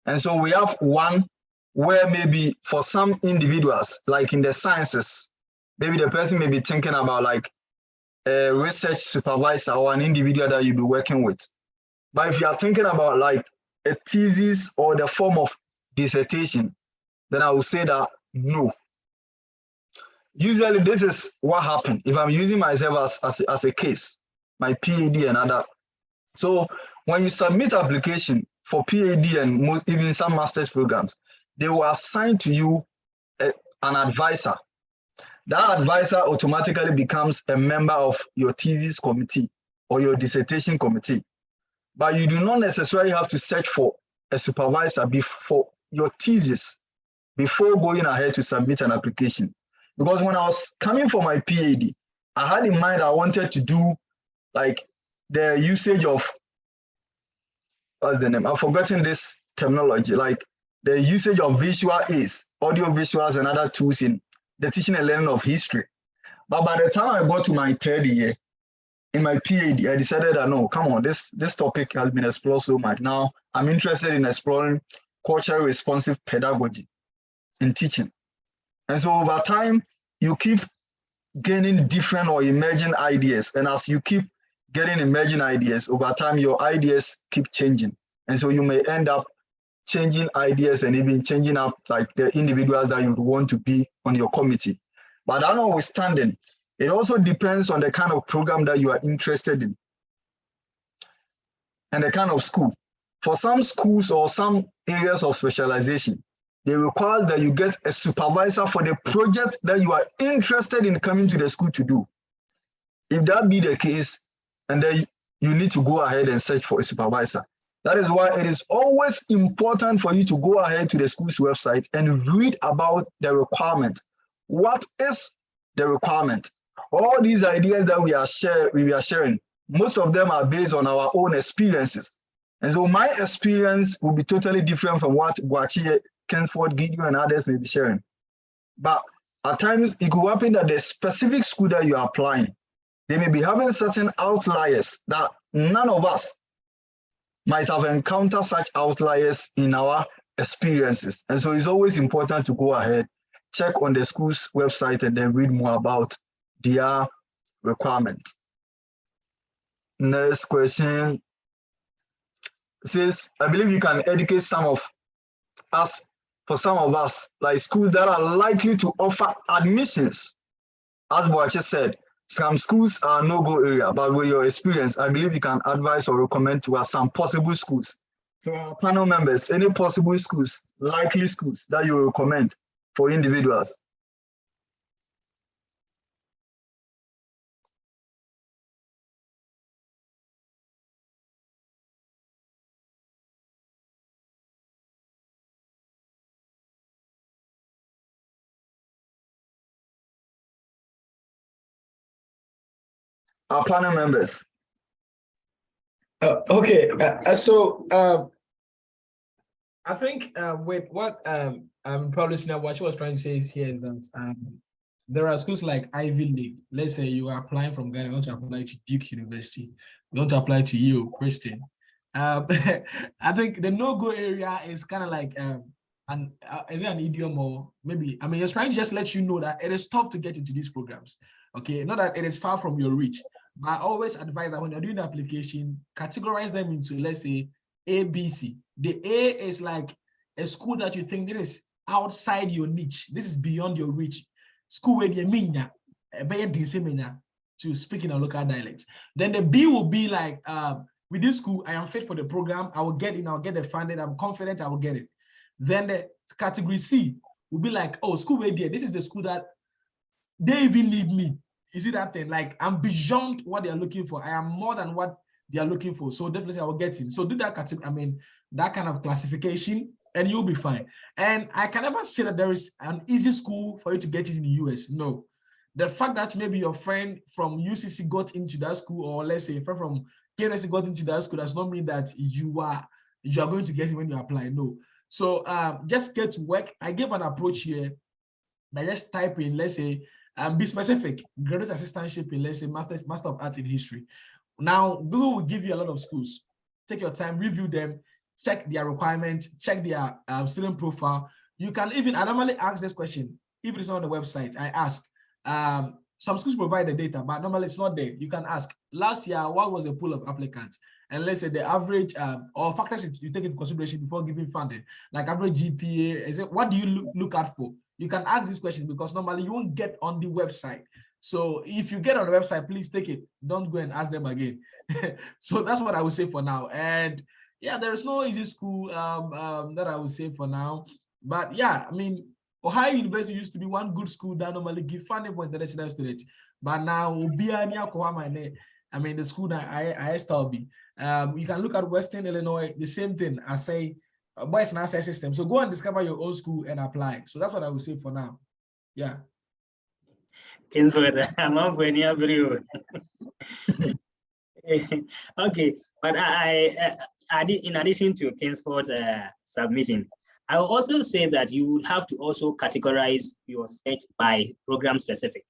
And so we have one where maybe for some individuals, like in the sciences, maybe the person may be thinking about like a research supervisor or an individual that you'll be working with. But if you are thinking about like a thesis or the form of dissertation, then I would say that no. Usually this is what happened if I'm using myself as a case, my PhD and other. So when you submit application for PhD and even some master's programs, they will assign to you an advisor. That advisor automatically becomes a member of your thesis committee or your dissertation committee. But you do not necessarily have to search for a supervisor before your thesis, before going ahead to submit an application. Because when I was coming for my PhD, I had in mind I wanted to do like the usage of, what's the name? I've forgotten this terminology, like the usage of visual aids, audio visuals and other tools in the teaching and learning of history. But by the time I got to my third year in my PhD, I decided that no, come on, this topic has been explored so much. Now I'm interested in exploring culturally responsive pedagogy in teaching. And so over time, you keep gaining different or emerging ideas. And as you keep getting emerging ideas, over time, your ideas keep changing. And so you may end up changing ideas and even changing up like the individuals that you would want to be on your committee. But that notwithstanding, it also depends on the kind of program that you are interested in and the kind of school. For some schools or some areas of specialization, they require that you get a supervisor for the project that you are interested in coming to the school to do. If that be the case, and then you need to go ahead and search for a supervisor. That is why it is always important for you to go ahead to the school's website and read about the requirement. What is the requirement? All these ideas that we are sharing, most of them are based on our own experiences. And so my experience will be totally different from what Boachie, Kenford, Gideon, and others may be sharing. But at times, it could happen that the specific school that you are applying, They may be having certain outliers that none of us might have encountered such outliers in our experiences. And so it's always important to go ahead, check on the school's website, and then read more about their requirements. Next question says, I believe you can educate some of us, for some of us, like schools that are likely to offer admissions. As Boache said, some schools are no-go area, but with your experience, I believe you can advise or recommend to us some possible schools. So our panel members, any possible schools, likely schools that you recommend for individuals? Our panel members. Okay, I think with what probably what she was trying to say is here is that there are schools like Ivy League. Let's say you are applying from Ghana, you want to apply to Duke University, you want to apply to Yale, Princeton. I think the no-go area is kind of like is it an idiom or maybe, I mean, it's trying to just let you know that it is tough to get into these programs. Okay, not that it is far from your reach. I always advise that when you're doing the application, categorize them into, let's say, A, B, C. The A is like a school that you think this is outside your niche. This is beyond your reach. School where you mean to speak in a local dialect. Then the B will be like, with this school, I am fit for the program. I will get in, I'll get the funding. I'm confident I will get it. Then the category C will be like, oh, school where this is the school that they even need me. You see that thing? Like, I'm beyond what they are looking for. I am more than what they are looking for. So definitely I will get in. So do that category, I mean, that kind of classification, and you'll be fine. And I can never say that there is an easy school for you to get it in the US. No. The fact that maybe your friend from UCC got into that school, or let's say a friend from KNSC got into that school, does not mean that you are going to get it when you apply. No. So just get to work. I gave an approach here that just type in, let's say, be specific, graduate assistantship in, let's say, Master of Arts in History. Now, Google will give you a lot of schools. Take your time, review them, check their requirements, check their student profile. You can even, I normally ask this question, if it's not on the website, I ask, some schools provide the data, but normally it's not there. You can ask, last year, what was the pool of applicants? And let's say the average, or factors you take into consideration before giving funding, like average GPA, is it, what do you look out for? You can ask this question because normally you won't get on the website. So if you get on the website, please take it. Don't go and ask them again. So that's what I would say for now. And yeah, there's no easy school that I would say for now. But yeah, I mean, Ohio University used to be one good school that normally give funding for international students. But now, I mean, the school that I still be. You can look at Western Illinois, the same thing. I say, boys and access system. So go and discover your own school and apply. So that's what I would say for now. Yeah. Okay, but I did, in addition to Kingsford's submission, I will also say that you would have to also categorize your search by program specific.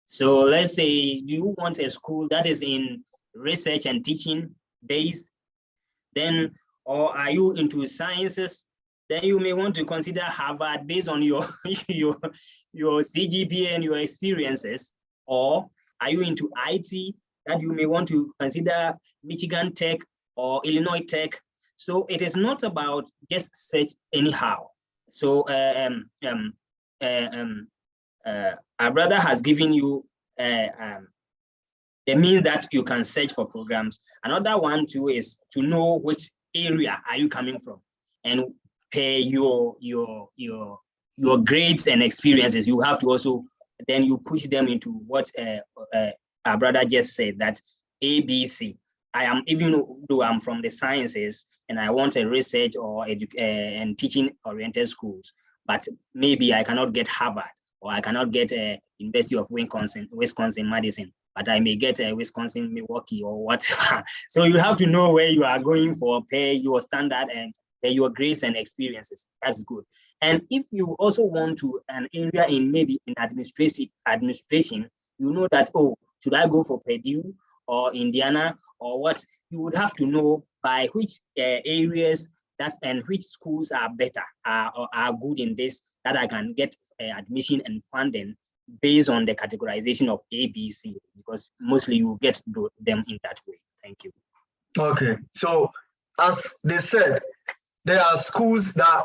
So let's say, do you want a school that is in research and teaching based? Then, or are you into sciences? Then you may want to consider Harvard based on your your CGPA and your experiences. Or are you into IT? That you may want to consider Michigan Tech or Illinois Tech. So it is not about just search anyhow. So our brother has given you the means that you can search for programs. Another one too is to know which area are you coming from, and pay your grades and experiences. You have to also then you push them into what our brother just said, that ABC. I am, even though I'm from the sciences and I want a research or and teaching oriented schools, but maybe I cannot get Harvard, or I cannot get a University of Wisconsin-Madison, but I may get a Wisconsin, Milwaukee, or whatever. So you have to know where you are going for, pay your standard and pay your grades and experiences. That's good. And if you also want to an area in maybe in administration, you know that, oh, should I go for Purdue or Indiana or what? You would have to know by which areas that and which schools are better, are good in this, that I can get admission and funding based on the categorization of A, B, C, because mostly you get them in that way. Thank you. Okay, so as they said, there are schools that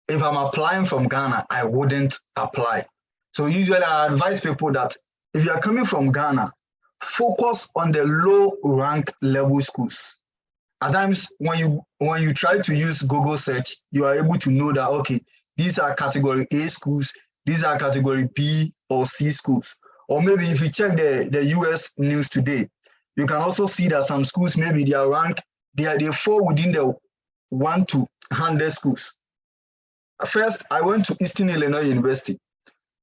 if I'm applying from Ghana, I wouldn't apply. So usually I advise people that if you are coming from Ghana, focus on the low rank level schools. At times when you try to use Google search, you are able to know that, okay, these are category A schools, these are category B or C schools. Or maybe if you check the US news today, you can also see that some schools, maybe they are ranked, they fall within the 1 to 100 schools. First, I went to Eastern Illinois University.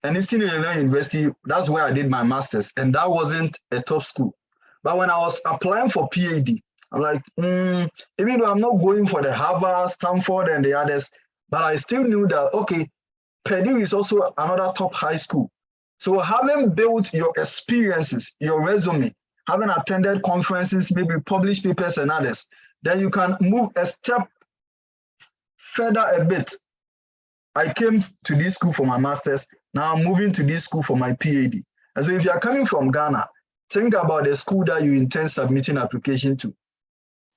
And Eastern Illinois University, that's where I did my master's, and that wasn't a top school. But when I was applying for PhD, I'm like, even though I'm not going for the Harvard, Stanford, and the others, but I still knew that, okay, Purdue is also another top high school. So having built your experiences, your resume, having attended conferences, maybe published papers and others, then you can move a step further a bit. I came to this school for my master's. Now I'm moving to this school for my PhD. And so if you are coming from Ghana, think about the school that you intend submitting application to.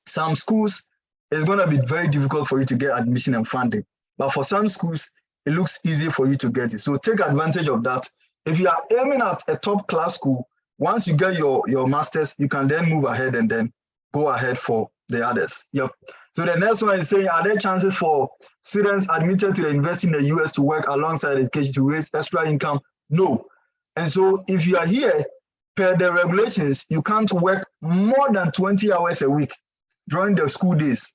Some schools, it's going to be very difficult for you to get admission and funding. But for some schools, it looks easy for you to get it. So take advantage of that. If you are aiming at a top class school, once you get your master's, you can then move ahead and then go ahead for the others. Yep. So the next one is saying, are there chances for students admitted to the university in the US to work alongside education to raise extra income? No. And so if you are here, per the regulations, you can't work more than 20 hours a week during the school days.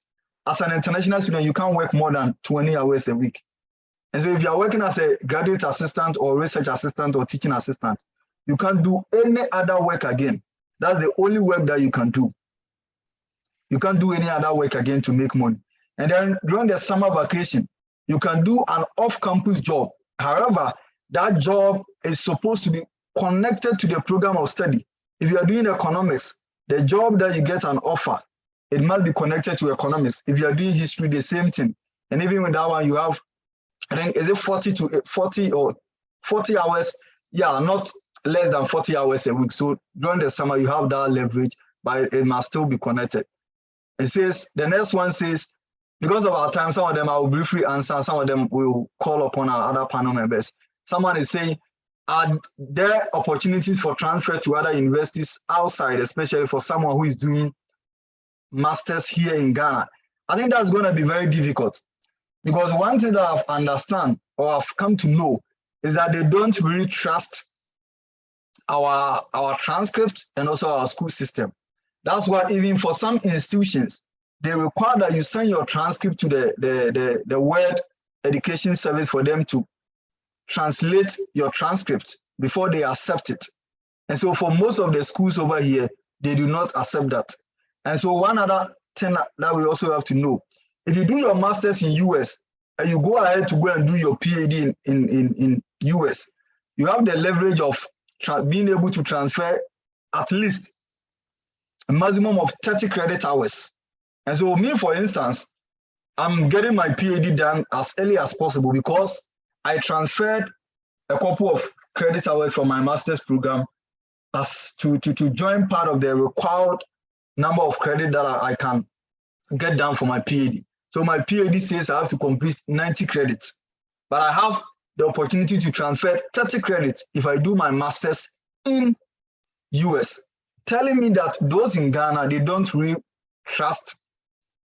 As an international student, you can't work more than 20 hours a week. And so if you are working as a graduate assistant or research assistant or teaching assistant, you can't do any other work again. That's the only work that you can do. You can't do any other work again to make money. And then during the summer vacation, you can do an off-campus job. However, that job is supposed to be connected to the program of study. If you are doing economics, the job that you get an offer, it must be connected to economics. If you are doing history, the same thing. And even with that one, you have, I think, is it 40 hours? Yeah, not less than 40 hours a week. So during the summer, you have that leverage, but it must still be connected. It says, the next one says, because of our time, some of them I will briefly answer, some of them will call upon our other panel members. Someone is saying, are there opportunities for transfer to other universities outside, especially for someone who is doing masters here in Ghana? I think that's going to be very difficult, because one thing that I've understand or I've come to know is that they don't really trust our transcripts and also our school system. That's why even for some institutions, they require that you send your transcript to the World Education Service for them to translate your transcript before they accept it. And so for most of the schools over here, they do not accept that. And so one other thing that we also have to know, if you do your master's in US and you go ahead to go and do your PhD in US, you have the leverage of being able to transfer at least a maximum of 30 credit hours. And so me, for instance, I'm getting my PhD done as early as possible because I transferred a couple of credit hours from my master's program as to join part of the required number of credit that I can get done for my PhD. So my PhD says I have to complete 90 credits, but I have the opportunity to transfer 30 credits if I do my master's in US, telling me that those in Ghana, they don't really trust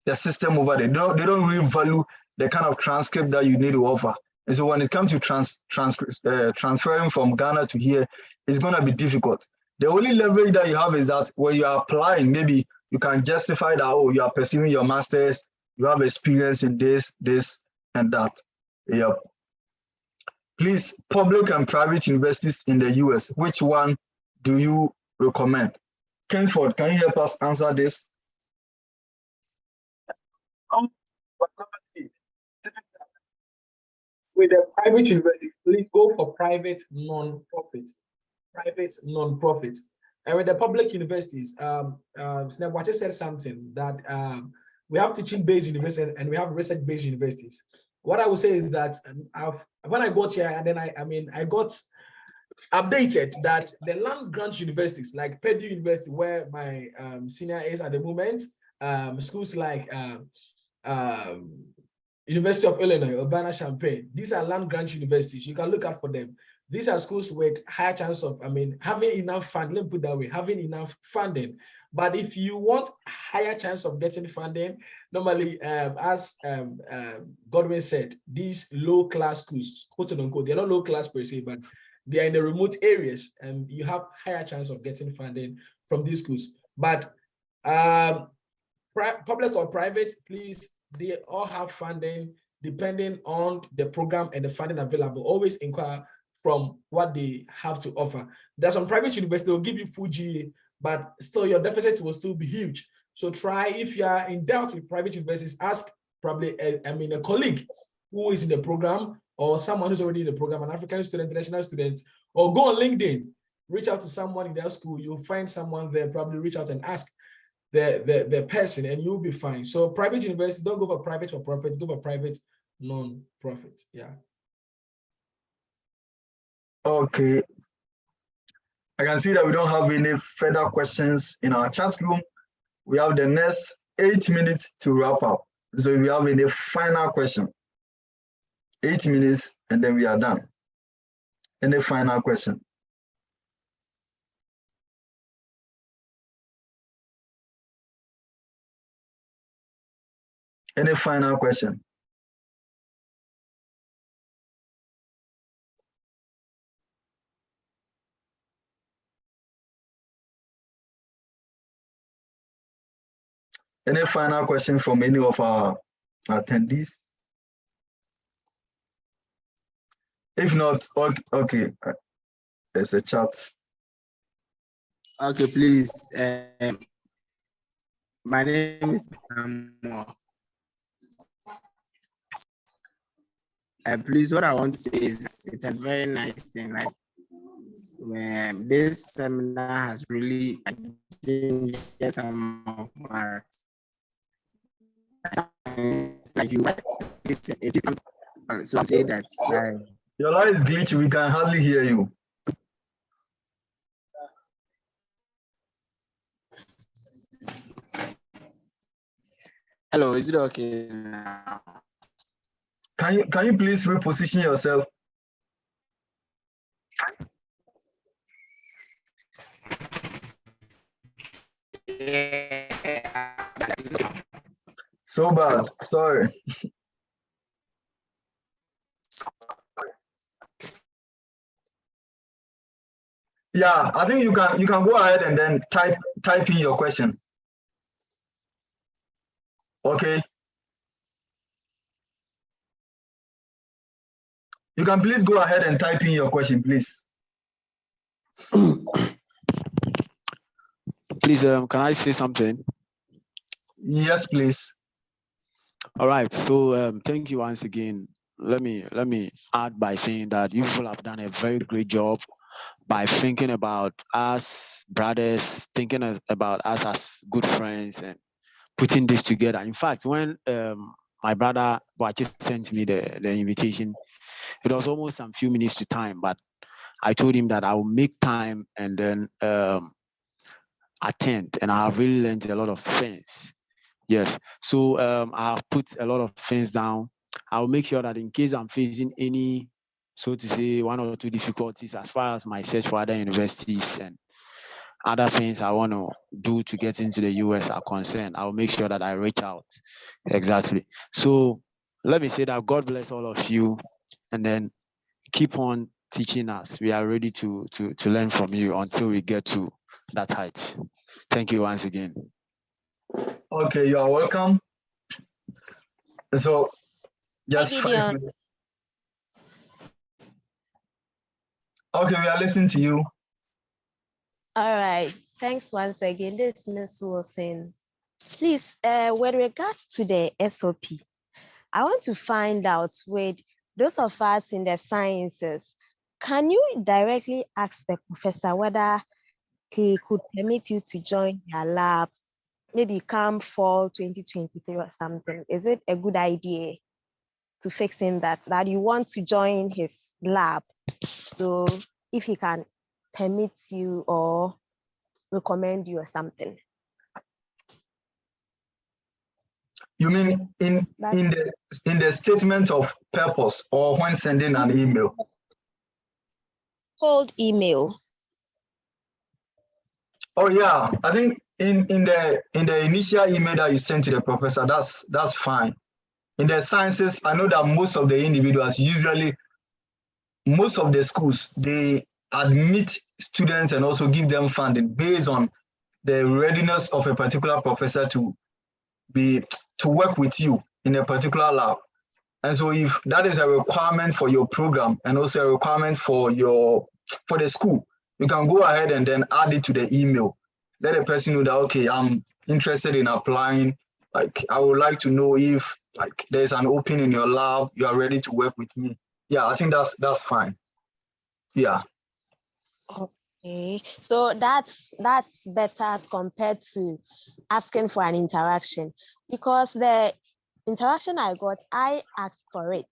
the system over there. They don't really value the kind of transcript that you need to offer. And so when it comes to transferring from Ghana to here, it's going to be difficult. The only leverage that you have is that when you are applying, maybe you can justify that, oh, you are pursuing your master's, you have experience in this, and that. Yeah. Please, public and private universities in the US, which one do you recommend? Kenford, can you help us answer this? With the private university, please go for private non-profit. Private non-profit. And with the public universities, Snapwatcher said something that we have teaching-based universities and we have research-based universities. What I would say is that when I got here, and then I got updated that the land grant universities like Purdue University, where my senior is at the moment, schools like University of Illinois, Urbana-Champaign, these are land grant universities. You can look out for them. These are schools with higher chance of, having enough funding, let me put that way, having enough funding. But if you want higher chance of getting funding, normally, as Godwin said, these low-class schools, quote unquote, they're not low-class per se, but they are in the remote areas, and you have higher chance of getting funding from these schools. But public or private, please, they all have funding depending on the program and the funding available. Always inquire from what they have to offer. There's some private universities will give you full GA, but still your deficit will still be huge. So try, if you are in doubt with private universities, ask probably a colleague who is in the program, or someone who's already in the program, an African student, international student, or go on LinkedIn, reach out to someone in their school. You'll find someone there, probably reach out and ask the person, and you'll be fine. So private university, don't go for private or profit, go for private, non-profit. Yeah. Okay. I can see that we don't have any further questions in our chat room. We have the next 8 minutes to wrap up. So if we have any final question, 8 minutes, and then we are done. Any final question? Any final question? Any final question from any of our attendees? If not, okay, there's a chat. Okay, please. My name is please, what I want to say is it's a very nice thing. Like this seminar has really changed some of my like you. So I'm saying that your line is glitchy. We can hardly hear you. Hello, is it okay now? Can you please reposition yourself? So bad. Sorry. Yeah, I think you can go ahead and then type in your question. Okay. You can please go ahead and type in your question, please. Please, can I say something? Yes, please. All right. So thank you once again. Let me add by saying that you people have done a very great job by thinking about us brothers, thinking about us as good friends, and putting this together. In fact, when my brother Boachi sent me the invitation, it was almost some few minutes to time, but I told him that I will make time and then attend, and I have really learned a lot of things. Yes, so I have put a lot of things down. I'll make sure that in case I'm facing any, so to say, 1 or 2 difficulties as far as my search for other universities and other things I want to do to get into the US are concerned, I'll make sure that I reach out. Exactly. So let me say that God bless all of you, and then keep on teaching us. We are ready to learn from you until we get to that height. Thank you once again. Okay, you are welcome. So just okay, we are listening to you. All right. Thanks once again. This is Ms. Wilson. Please, with regards to the SOP, I want to find out with those of us in the sciences, can you directly ask the professor whether he could permit you to join their lab, maybe come fall 2023 or something, is it a good idea to fix in that you want to join his lab? So if he can permit you or recommend you or something. You mean in the statement of purpose or when sending an email? Cold email. Oh yeah, I think in the initial email that you sent to the professor, that's fine. In the sciences, I know that most of the individuals, usually most of the schools, they admit students and also give them funding based on the readiness of a particular professor to work with you in a particular lab. And so if that is a requirement for your program and also a requirement for the school, you can go ahead and then add it to the email. Let a person know that, okay, I'm interested in applying. Like, I would like to know if like there's an opening in your lab, you are ready to work with me. Yeah, I think that's fine. Yeah. Okay, so that's better as compared to asking for an interaction, because the interaction I got, I asked for it.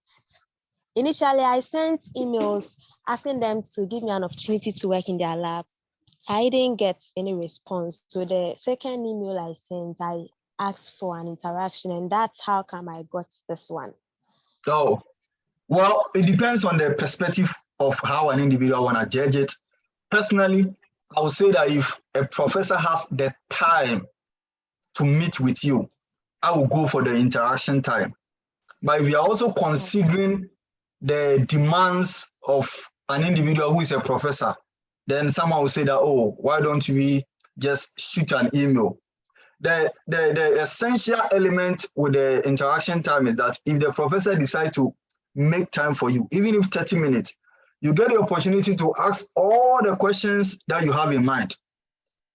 Initially, I sent emails asking them to give me an opportunity to work in their lab. I didn't get any response. So the second email I sent, I asked for an interaction, and that's how come I got this one. So, well, it depends on the perspective of how an individual want to judge it. Personally, I would say that if a professor has the time to meet with you, I will go for the interaction time. But if you are also considering the demands of an individual who is a professor, then someone will say that, oh, why don't we just shoot an email? The essential element with the interaction time is that if the professor decides to make time for you, even if 30 minutes, you get the opportunity to ask all the questions that you have in mind.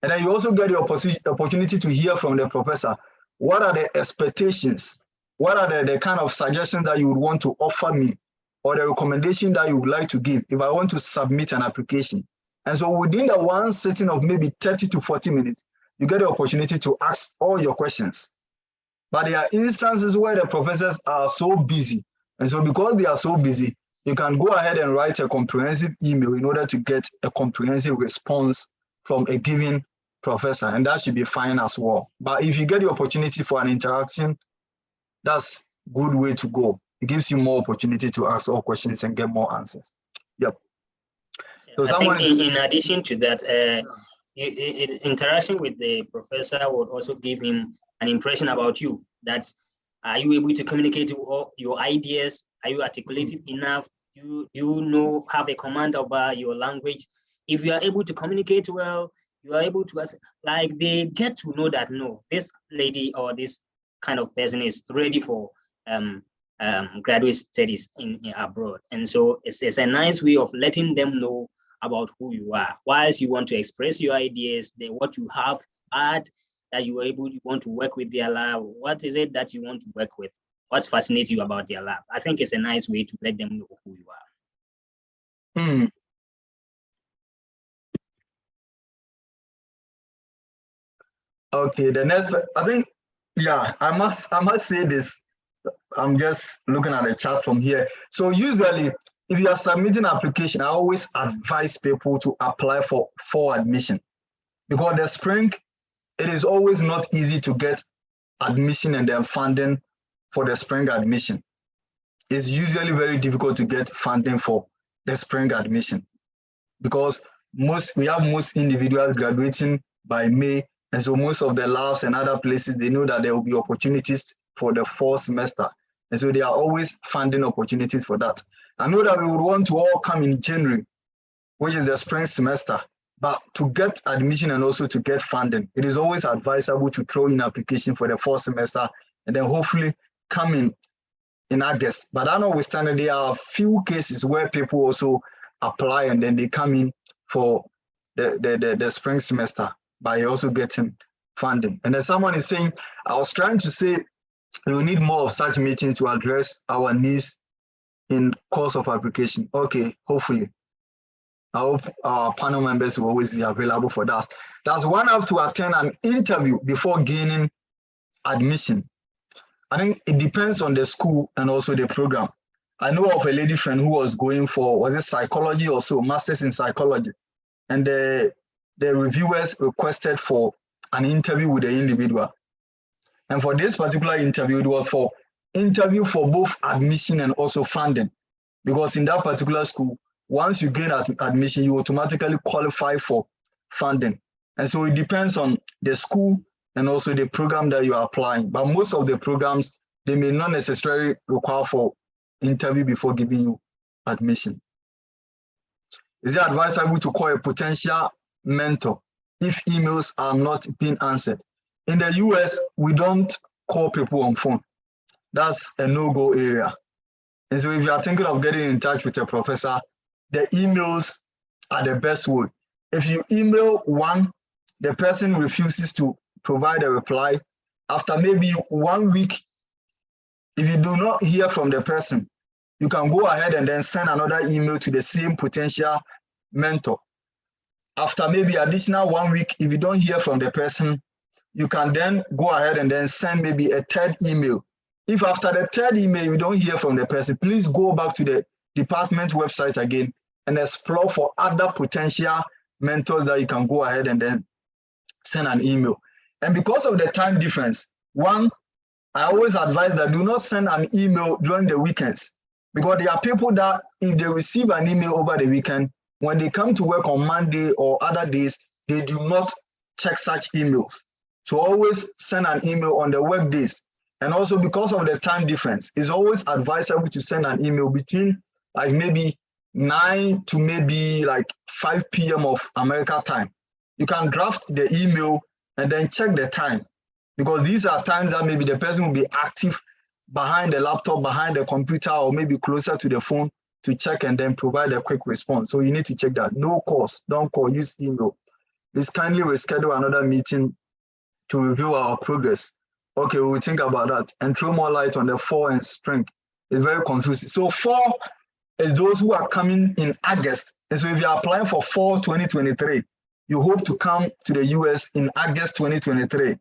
And then you also get the opportunity to hear from the professor, what are the expectations? What are the kind of suggestions that you would want to offer me, or the recommendation that you would like to give if I want to submit an application? And so within the one sitting of maybe 30 to 40 minutes, you get the opportunity to ask all your questions. But there are instances where the professors are so busy. And so because they are so busy, you can go ahead and write a comprehensive email in order to get a comprehensive response from a given professor, and that should be fine as well. But if you get the opportunity for an interaction, that's a good way to go. It gives you more opportunity to ask all questions and get more answers. Yep. So I think in addition to that, interaction with the professor would also give him an impression about you. That's, are you able to communicate your ideas? Are you articulated enough? Do you know, have a command over your language? If you are able to communicate well, you are able to, like, they get to know that, no, this lady or this kind of person is ready for graduate studies in abroad. And so it's a nice way of letting them know about who you are. Whilst you want to express your ideas, what you have had, that you want to work with their lab. What is it that you want to work with? What's fascinating you about their lab? I think it's a nice way to let them know who you are. Okay, the next, I think, yeah, I must say this. I'm just looking at the chat from here. So usually, if you are submitting an application, I always advise people to apply for admission, because the spring, it is always not easy to get admission and then funding for the spring admission. It's usually very difficult to get funding for the spring admission, because we have most individuals graduating by May, and so most of the labs and other places, they know that there will be opportunities for the fall semester, and so they are always funding opportunities for that. I know that we would want to all come in January, which is the spring semester, but to get admission and also to get funding, it is always advisable to throw in application for the fall semester and then hopefully come in August. But notwithstanding, there are a few cases where people also apply and then they come in for the spring semester by also getting funding. And then someone is saying, I was trying to say we need more of such meetings to address our needs in course of application. Okay, hopefully. I hope our panel members will always be available for that. Does one have to attend an interview before gaining admission? I think it depends on the school and also the program. I know of a lady friend who was going for, was it psychology or so, masters in psychology. And the reviewers requested for an interview with the individual. And for this particular interview, it was for interview for both admission and also funding. Because in that particular school, once you gain admission, you automatically qualify for funding. And so it depends on the school and also the program that you are applying. But most of the programs, they may not necessarily require for interview before giving you admission. Is it advisable to call a potential mentor if emails are not being answered? In the US, we don't call people on phone. That's a no-go area. And so if you are thinking of getting in touch with a professor, the emails are the best way. If you email one, the person refuses to provide a reply. After maybe 1 week, if you do not hear from the person, you can go ahead and then send another email to the same potential mentor. After maybe additional 1 week, if you don't hear from the person, you can then go ahead and then send maybe a third email. If after the third email you don't hear from the person, please go back to the department website again and explore for other potential mentors that you can go ahead and then send an email. And because of the time difference, one, I always advise that do not send an email during the weekends, because there are people that if they receive an email over the weekend, when they come to work on Monday or other days, they do not check such emails. So always send an email on the work days. And also because of the time difference, it's always advisable to send an email between like maybe 9 to maybe like 5 p.m. of America time. You can draft the email and then check the time, because these are times that maybe the person will be active behind the laptop, behind the computer, or maybe closer to the phone to check and then provide a quick response. So you need to check that. No calls, don't call, use email. Please kindly reschedule another meeting to review our progress. Okay, we'll think about that and throw more light on the fall and spring. It's very confusing. So fall is those who are coming in August. And so if you're applying for fall 2023, you hope to come to the US in August 2023.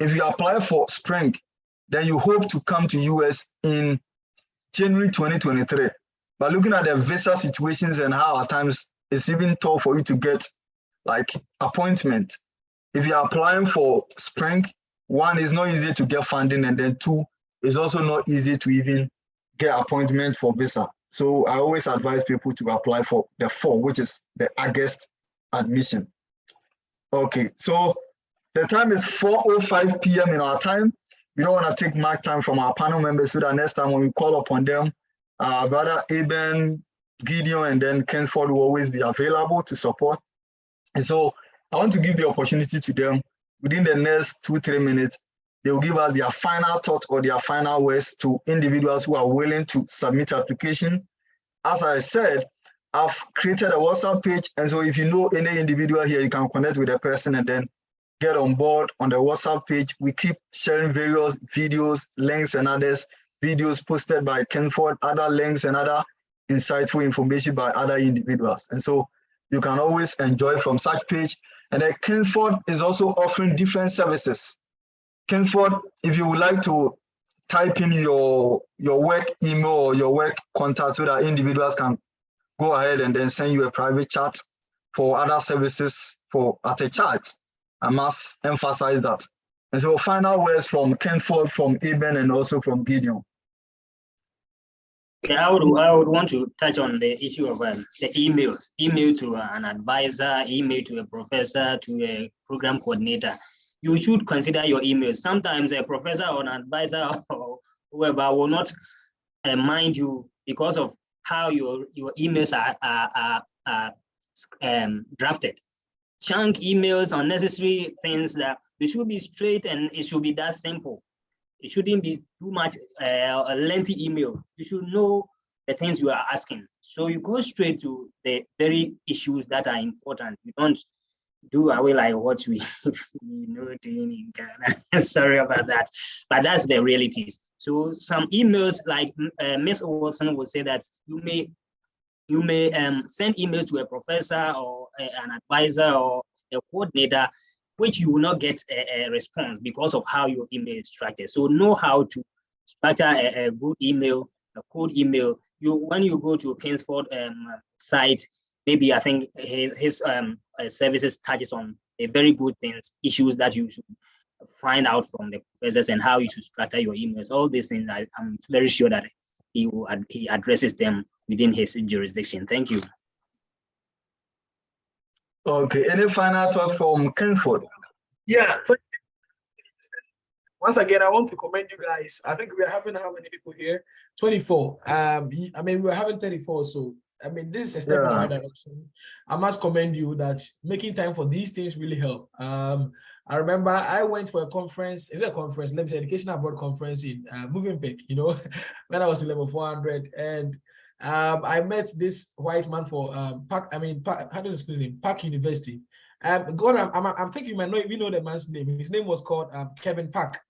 If you apply for spring, then you hope to come to US in January 2023. But looking at the visa situations and how at times it's even tough for you to get like appointment. If you're applying for spring, one, is not easy to get funding, and then two, it's also not easy to even get appointment for visa. So I always advise people to apply for the fall, which is the August admission. Okay, so the time is 4:05 p.m. in our time. We don't want to take much time from our panel members, so that next time when we call upon them, Brother Eben, Gideon, and then Kensford will always be available to support. And so I want to give the opportunity to them within the next 2-3 minutes. They will give us their final thought or their final words to individuals who are willing to submit application. As I said, I've created a WhatsApp page. And so if you know any individual here, you can connect with the person and then get on board on the WhatsApp page. We keep sharing various videos, links, and others, videos posted by Kensford, other links and other insightful information by other individuals. And so you can always enjoy from such page. And then Kensford is also offering different services. Kensford, if you would like to type in your work email or your work contact so that individuals can go ahead and then send you a private chat for other services at a charge. I must emphasize that. And so final words from Kensford, from Eben, and also from Gideon. Yeah, I would want to touch on the issue of the emails. Email to an advisor, email to a professor, to a program coordinator. You should consider your emails. Sometimes a professor or an advisor or whoever will not mind you because of how your emails are drafted. Chunk emails, unnecessary things, that they should be straight and it should be that simple. It shouldn't be too much a lengthy email. You should know the things you are asking. So you go straight to the very issues that are important. You don't do away like what we know doing in Ghana. Sorry about that, but that's the realities. So some emails, like Ms. Wilson will say that you may You may send emails to a professor or an advisor or a coordinator, which you will not get a response because of how your email is structured. So know how to structure a good email, a cold email. When you go to Kingsford site, maybe I think his services touches on a very good things, issues that you should find out from the professors and how you should structure your emails. All these things, I'm very sure that he addresses them within his jurisdiction. Thank you. Okay, any final thought from Kingsford? Yeah. Once again, I want to commend you guys. I think we are having how many people here? 24. I mean, we were having 34. So, I mean, this is a step in the right direction. I must commend you that making time for these things really help. I remember I went for a conference. It's a conference, let me say, Education Abroad conference in Movenpick, you know, when I was in level 400. And I met this white man for Park University. I'm thinking you might not even know the man's name. His name was called Kevin Park.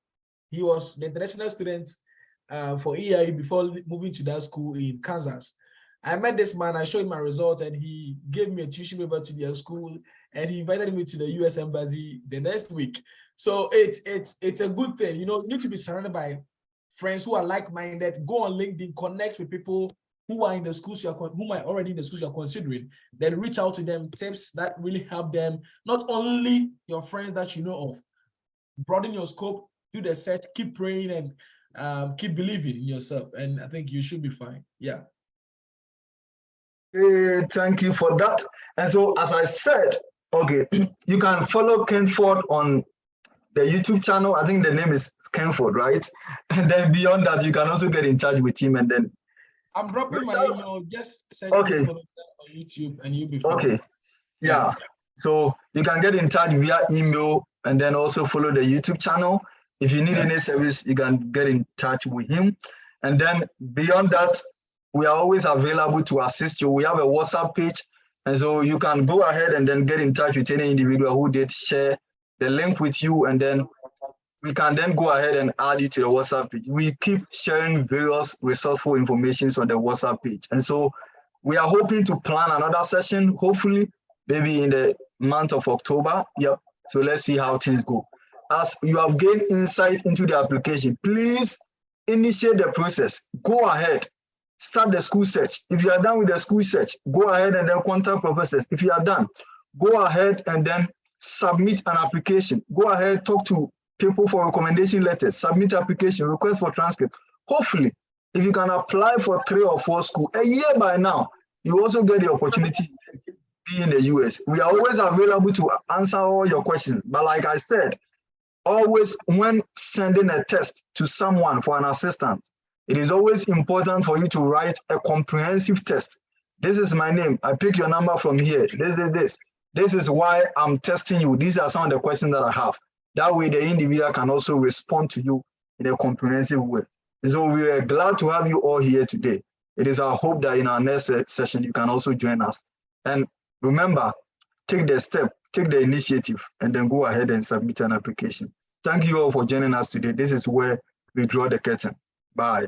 He was the international student for EIU before moving to that school in Kansas. I met this man, I showed him my results, and he gave me a tuition paper to their school, and he invited me to the US Embassy the next week. So it's a good thing. You know, you need to be surrounded by friends who are like-minded. Go on LinkedIn, connect with people who are in the schools who are already in the schools you're considering, then reach out to them, tips that really help them, not only your friends that you know of. Broaden your scope, do the search, keep praying, and keep believing in yourself. And I think you should be fine. Yeah. Thank you for that. And so, as I said, okay, you can follow Kingsford on the YouTube channel. I think the name is Kingsford, right? And then beyond that, you can also get in touch with him, and then I'm dropping my email. Just search on YouTube and you'll be fine. Okay. Yeah. So you can get in touch via email and then also follow the YouTube channel. If you need any service, you can get in touch with him. And then beyond that, we are always available to assist you. We have a WhatsApp page. And so you can go ahead and then get in touch with any individual who did share the link with you, and then we can then go ahead and add it to the WhatsApp page. We keep sharing various resourceful informations on the WhatsApp page. And so we are hoping to plan another session, hopefully, maybe in the month of October. Yep. So let's see how things go. As you have gained insight into the application, please initiate the process. Go ahead, start the school search. If you are done with the school search, go ahead and then contact professors. If you are done, go ahead and then submit an application. Go ahead, talk to people for recommendation letters, submit application, request for transcript. Hopefully, if you can apply for 3 or 4 schools a year by now, you also get the opportunity to be in the US. We are always available to answer all your questions. But like I said, always when sending a test to someone for an assistant, it is always important for you to write a comprehensive test. This is my name. I pick your number from here. This is why I'm testing you. These are some of the questions that I have. That way the individual can also respond to you in a comprehensive way. And so we are glad to have you all here today. It is our hope that in our next session, you can also join us. And remember, take the step, take the initiative, and then go ahead and submit an application. Thank you all for joining us today. This is where we draw the curtain. Bye.